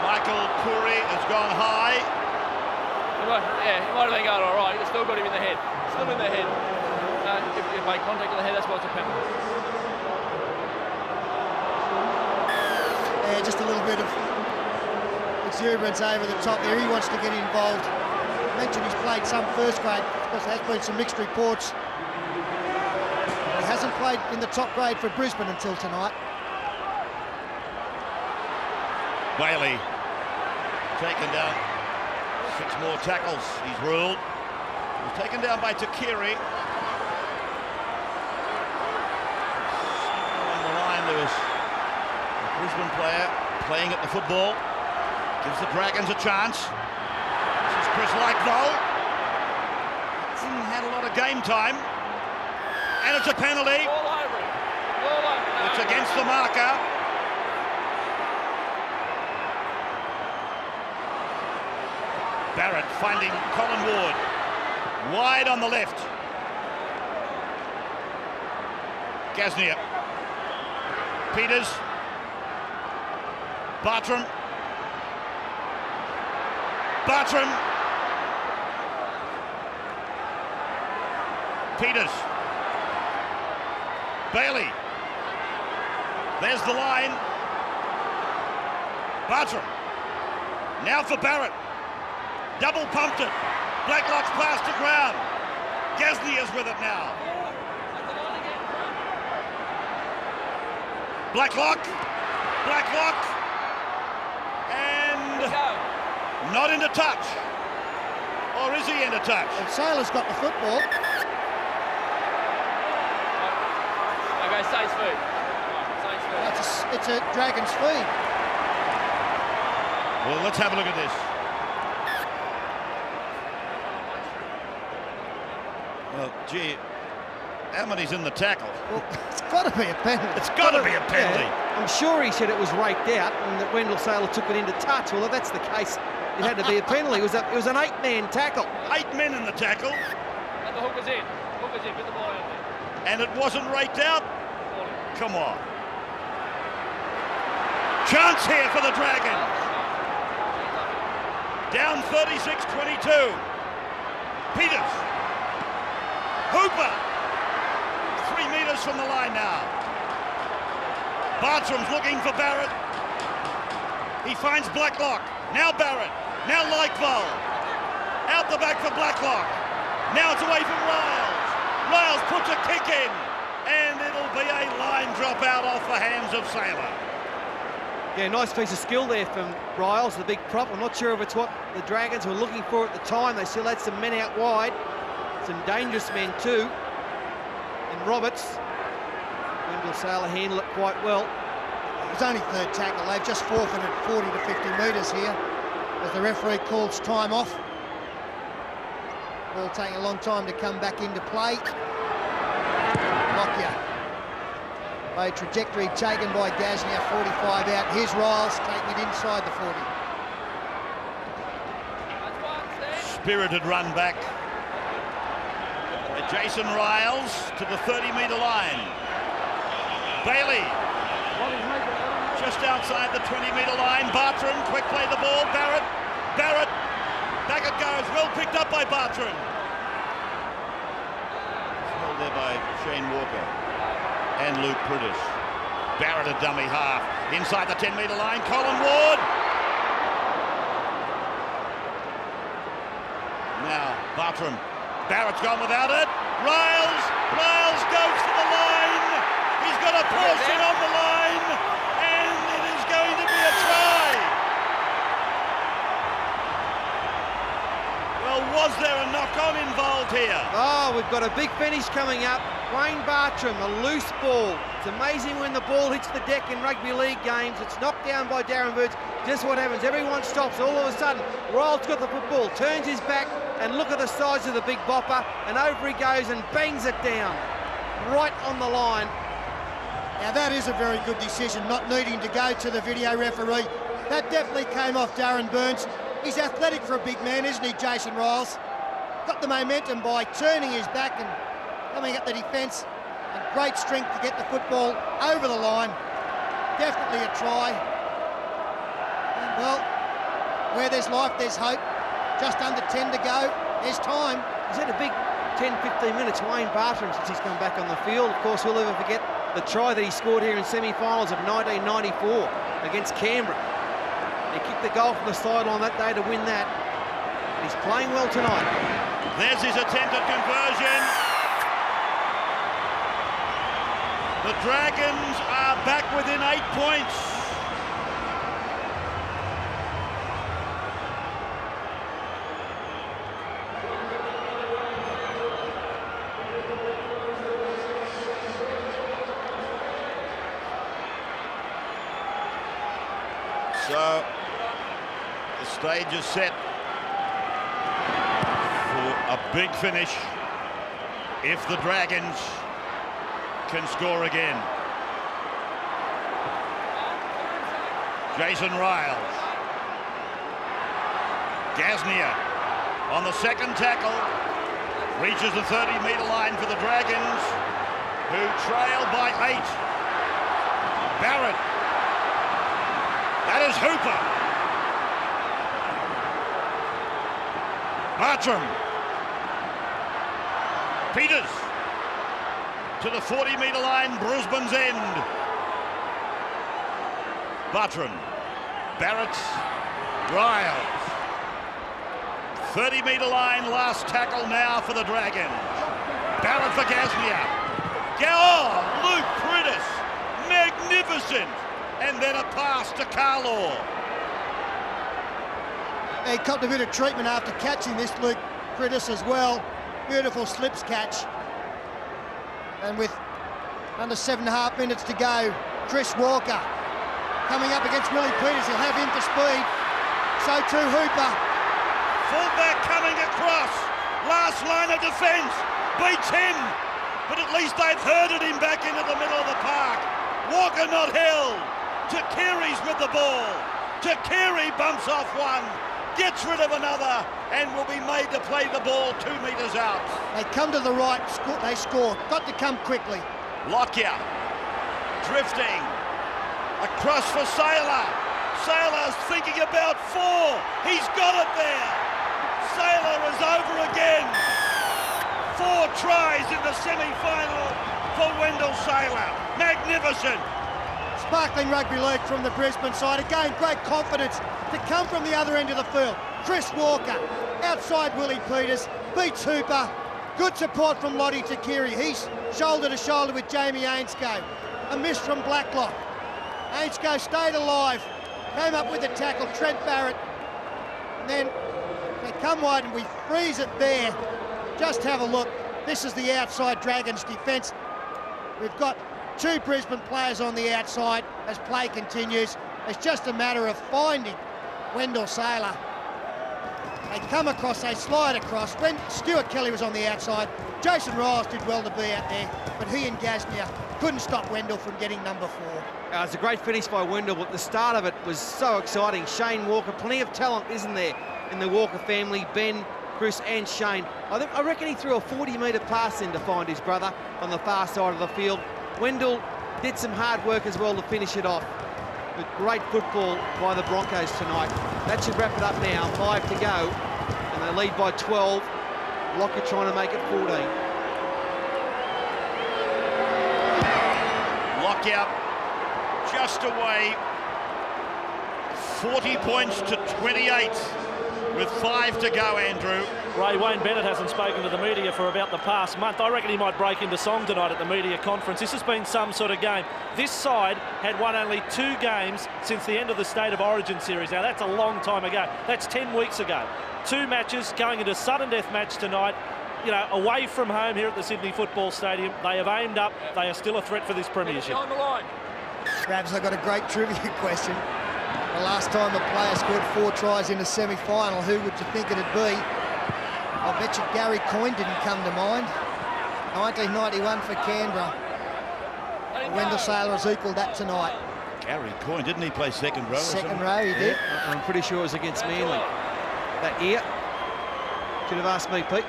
Speaker 1: Michael Curry has gone high.
Speaker 6: He might have been going all right. It's still got him in the head. Still in the head. If you make contact with the head, that's what's a penalty.
Speaker 2: Yeah, just a little bit of exuberance over the top there. He wants to get involved. I mentioned he's played some first grade. Of course, there has been some mixed reports. He hasn't played in the top grade for Brisbane until tonight.
Speaker 1: Bailey taken down. 6 more tackles, he's ruled. He's taken down by Takiri. On the line, there was Brisbane player playing at the football. Gives the Dragons a chance. This is Chris Lightwell. Hasn't had a lot of game time. And it's a penalty.
Speaker 6: All over it. All over it.
Speaker 1: It's against the marker. Barrett finding Colin Ward. Wide on the left. Gasnier. Peters. Bartram. Bartram. Peters. Bailey. There's the line. Bartram. Now for Barrett. Double pumped it. Blacklock's passed to ground. Gasnier's with it now. Blacklock. Blacklock. And not into touch. Or is he into touch?
Speaker 2: And Sailor's got the football.
Speaker 6: Okay, Saints feed. Saints feed.
Speaker 2: It's a Dragons feed.
Speaker 1: Well, let's have a look at this. Well, gee, how many's in the tackle?
Speaker 2: Well, it's got to be a penalty.
Speaker 1: It's got to be a penalty.
Speaker 3: Yeah, I'm sure he said it was raked out and that Wendell Sailor took it into touch. Well, if that's the case, it had to be a penalty. It was an 8-man tackle.
Speaker 1: 8 men in the tackle.
Speaker 6: And the hooker's in. Hooker's in. Get the ball out there.
Speaker 1: And it wasn't raked out. Come on. Chance here for the Dragons. Down 36-22. Peters. Hooper. 3 metres from the line now. Bartram's looking for Barrett. He finds Blacklock. Now Barrett. Now Lightwell. Out the back for Blacklock. Now it's away from Riles. Riles puts a kick in. And it'll be a line drop out off the hands of Sailor.
Speaker 3: Yeah, nice piece of skill there from Riles, the big prop. I'm not sure if it's what the Dragons were looking for at the time. They still had some men out wide. Some dangerous men too. And Roberts. Wendell Sailor handled it quite well.
Speaker 2: It was only third tackle. They've just forfeited 40 to 50 metres here as the referee calls time off. Ball taking a long time to come back into play. Lockyer. A trajectory taken by Gasnier, 45 out. Here's Riles taking it inside the 40.
Speaker 1: Spirited run back. Jason Riles to the 30-metre line. Bailey. Just outside the 20-metre line. Bartram, quick play the ball. Barrett. Barrett. Back it goes. Well picked up by Bartram. Held there by Shane Walker and Luke Prudis. Barrett a dummy half. Inside the 10-metre line. Colin Ward. Now Bartram. Barrett's gone without it. Riles goes for the line. He's got a portion on the line, and it is going to be a try. Well, was there a knock-on involved here?
Speaker 3: Oh, we've got a big finish coming up. Wayne Bartram, a loose ball. It's amazing when the ball hits the deck in rugby league games. It's knocked down by Darren Birds. Just what happens, everyone stops. All of a sudden, Riles got the football, turns his back, and look at the size of the big bopper, and over he goes and bangs it down. Right on the line.
Speaker 2: Now that is a very good decision, not needing to go to the video referee. That definitely came off Darren Burns. He's athletic for a big man, isn't he, Jason Riles? Got the momentum by turning his back and coming up the defence. And great strength to get the football over the line. Definitely a try. And well, where there's life, there's hope. Just under 10 to go. There's time.
Speaker 3: He's had a big 10-15 minutes, Wayne Bartram, since he's come back on the field. Of course, we'll never forget the try that he scored here in semi-finals of 1994 against Canberra. He kicked the goal from the sideline that day to win that. And he's playing well tonight.
Speaker 1: There's his attempt at conversion. The Dragons are back within 8 points. So the stage is set for a big finish if the Dragons can score again. Jason Riles. Gasnier on the second tackle. Reaches the 30-metre line for the Dragons, who trail by 8. Barrett. That is Hooper. Bartram. Peters. To the 40-metre line, Brisbane's end. Bartram. Barrett. Riles. 30-metre line, last tackle now for the Dragons. Barrett for Gasnier. Oh, Luke Priddis, magnificent. And then a pass to Carlaw.
Speaker 2: He copped a bit of treatment after catching this, Luke Priddis as well. Beautiful slips catch. And with under 7.5 minutes to go, Chris Walker coming up against Willie Peters. He'll have him for speed. So too Hooper.
Speaker 1: Fullback coming across. Last line of defence. Beats him. But at least they've herded him back into the middle of the park. Walker not held. Takiri's with the ball. Takiri bumps off one. Gets rid of another. And will be made to play the ball 2 metres out.
Speaker 2: They come to the right. They score. Got to come quickly.
Speaker 1: Lockyer. Drifting. Across for Sailor. Sailor's thinking about 4. He's got it there. Sailor is over again. 4 tries in the semi-final for Wendell Sailor. Magnificent.
Speaker 2: Sparkling rugby league from the Brisbane side. Again, great confidence to come from the other end of the field. Chris Walker, outside Willie Peters, beats Hooper. Good support from Lottie Takiri. He's shoulder to shoulder with Jamie Ainscough. A miss from Blacklock. Ainscough stayed alive. Came up with a tackle, Trent Barrett. And then they come wide and we freeze it there. Just have a look. This is the outside Dragons defence. We've got 2 Brisbane players on the outside as play continues. It's just a matter of finding Wendell Sailor. They come across, they slide across. When Stuart Kelly was on the outside, Jason Riles did well to be out there, but he and Gasnier couldn't stop Wendell from getting number 4.
Speaker 3: It's a great finish by Wendell, but the start of it was so exciting. Shane Walker, plenty of talent, isn't there, in the Walker family? Ben, Chris and Shane. I reckon he threw a 40-metre pass in to find his brother on the far side of the field. Wendell did some hard work as well to finish it off. But great football by the Broncos tonight. That should wrap it up now. 5 to go, and they lead by 12. Lockyer trying to make it 14.
Speaker 1: Lockyer just away. 40 points to 28 with 5 to go, Andrew.
Speaker 5: Ray, Wayne Bennett hasn't spoken to the media for about the past month. I reckon he might break into song tonight at the media conference. This has been some sort of game. This side had won only 2 games since the end of the State of Origin series. Now, that's a long time ago. That's 10 weeks ago. 2 matches going into sudden death match tonight. You know, away from home here at the Sydney Football Stadium. They have aimed up. They are still a threat for this premiership.
Speaker 6: On the line.
Speaker 2: Rabs, I've got a great trivia question. The last time a player scored 4 tries in a semi-final, who would you think it'd be? I bet you Gary Coyne didn't come to mind. 1991 for Canberra. Wendell Sailor has equalled that tonight.
Speaker 1: Gary Coyne, didn't he play second row?
Speaker 2: Second row, he did.
Speaker 3: I'm pretty sure it was against Manly that year. Should have asked me, Pete.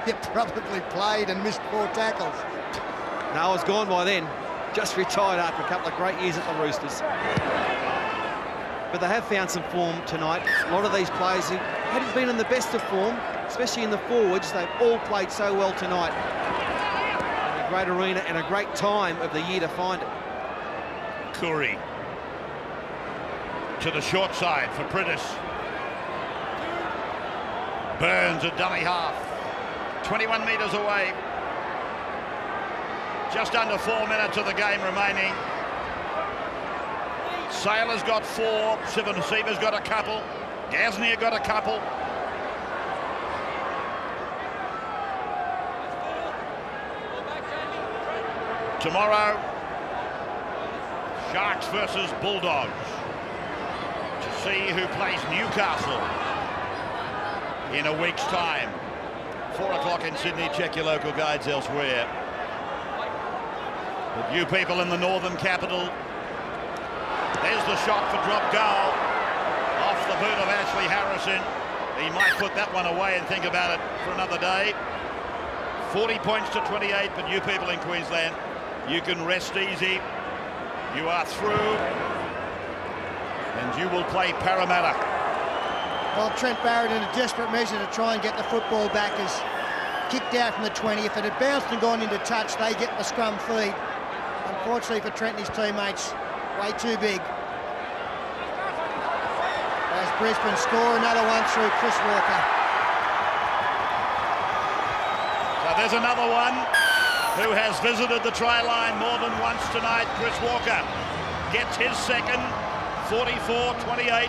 Speaker 2: You probably played and missed 4 tackles.
Speaker 3: No, I was gone by then. Just retired after a couple of great years at the Roosters. But they have found some form tonight. A lot of these players who hadn't been in the best of form, especially in the forwards, they've all played so well tonight. In a great arena and a great time of the year to find it.
Speaker 1: Curry to the short side for Priddis. Burns a dummy half. 21 metres away. Just under 4 minutes of the game remaining. Sailor's got 4, Sivanasiva's got a couple, Gasnier got a couple. Tomorrow, Sharks versus Bulldogs. To see who plays Newcastle in a week's time. 4 o'clock in Sydney. Check your local guides elsewhere. But you people in the northern capital, there's the shot for drop goal. Off the boot of Ashley Harrison. He might put that one away and think about it for another day. 40 points to 28, but you people in Queensland, you can rest easy. You are through, and you will play Parramatta.
Speaker 2: Well, Trent Barrett, in a desperate measure to try and get the football back, has kicked out from the 20. If it had bounced and gone into touch, they get the scrum feed. Unfortunately for Trent and his teammates, way too big. As Brisbane score another one through Chris Walker.
Speaker 1: So there's another one who has visited the try line more than once tonight. Chris Walker gets his second, 44-28.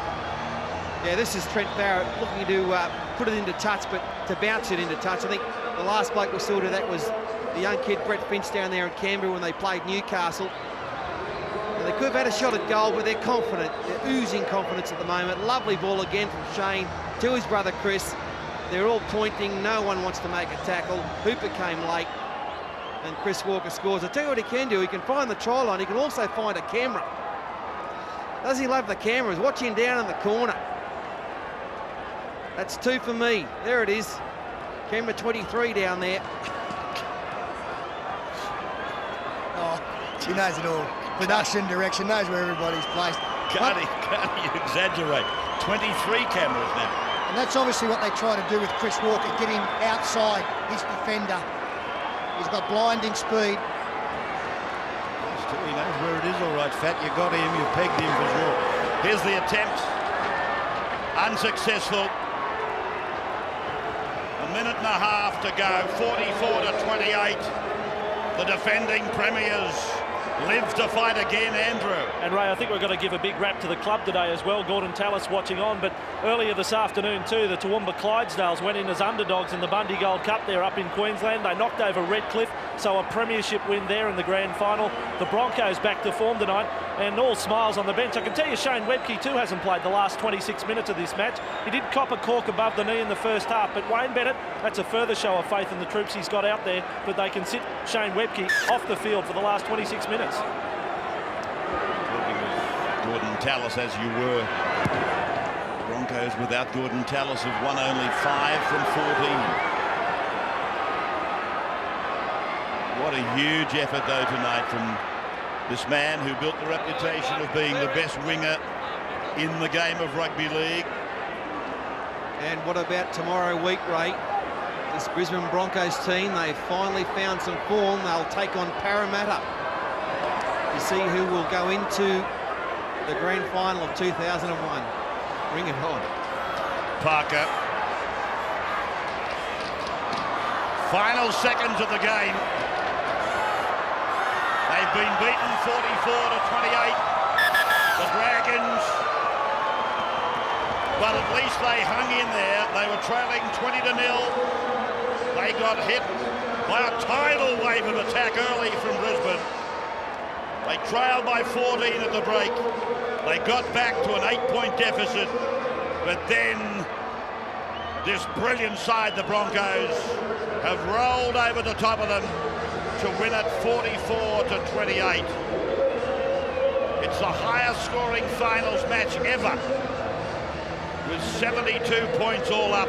Speaker 3: Yeah, this is Trent Barrett looking to put it into touch, but to bounce it into touch. I think the last bloke we saw do that was the young kid Brett Finch down there in Canberra when they played Newcastle. And they could have had a shot at goal, but they're confident. They're oozing confidence at the moment. Lovely ball again from Shane to his brother Chris. They're all pointing. No one wants to make a tackle. Hooper came late, and Chris Walker scores. I'll tell you what he can do. He can find the try line. He can also find a camera. Does he love the cameras? Watch him down in the corner. That's 2 for me. There it is. Camera 23 down there.
Speaker 2: Oh, he knows it all. Production, direction, knows where everybody's placed.
Speaker 1: Can't he exaggerate? 23 cameras now.
Speaker 2: And that's obviously what they try to do with Chris Walker, get him outside his defender. He's got blinding speed.
Speaker 1: He knows where it is, all right, Fat. You got him, you pegged him for sure. Here's the attempt. Unsuccessful. A minute and a half to go, 44-28. The defending premiers live to fight again, Andrew.
Speaker 5: And Ray, I think we've got to give a big rap to the club today as well. Gordon Tallis watching on, but earlier this afternoon too, the Toowoomba Clydesdales went in as underdogs in the Bundy Gold Cup there up in Queensland. They knocked over Redcliffe, so a premiership win there in the grand final. The Broncos back to form tonight, and all smiles on the bench. I can tell you Shane Webke too hasn't played the last 26 minutes of this match. He did cop a cork above the knee in the first half, but Wayne Bennett, that's a further show of faith in the troops he's got out there, but they can sit Shane Webke off the field for the last 26 minutes.
Speaker 1: Gordon Tallis, as you were. The Broncos without Gordon Tallis have won only 5 from 14. What a huge effort though tonight from this man who built the reputation of being the best winger in the game of rugby league.
Speaker 3: And what about tomorrow week, Ray? This Brisbane Broncos team, they've finally found some form. They'll take on Parramatta to see who will go into the grand final of 2001. Bring it on.
Speaker 1: Parker. Final seconds of the game. They've been beaten 44-28. The Dragons, but at least they hung in there. They were trailing 20-0. They got hit by a tidal wave of attack early from Brisbane. They trailed by 14 at the break. They got back to an 8-point deficit, but then this brilliant side, the Broncos, have rolled over the top of them to win it 44-28. It's the highest scoring finals match ever, with 72 points all up.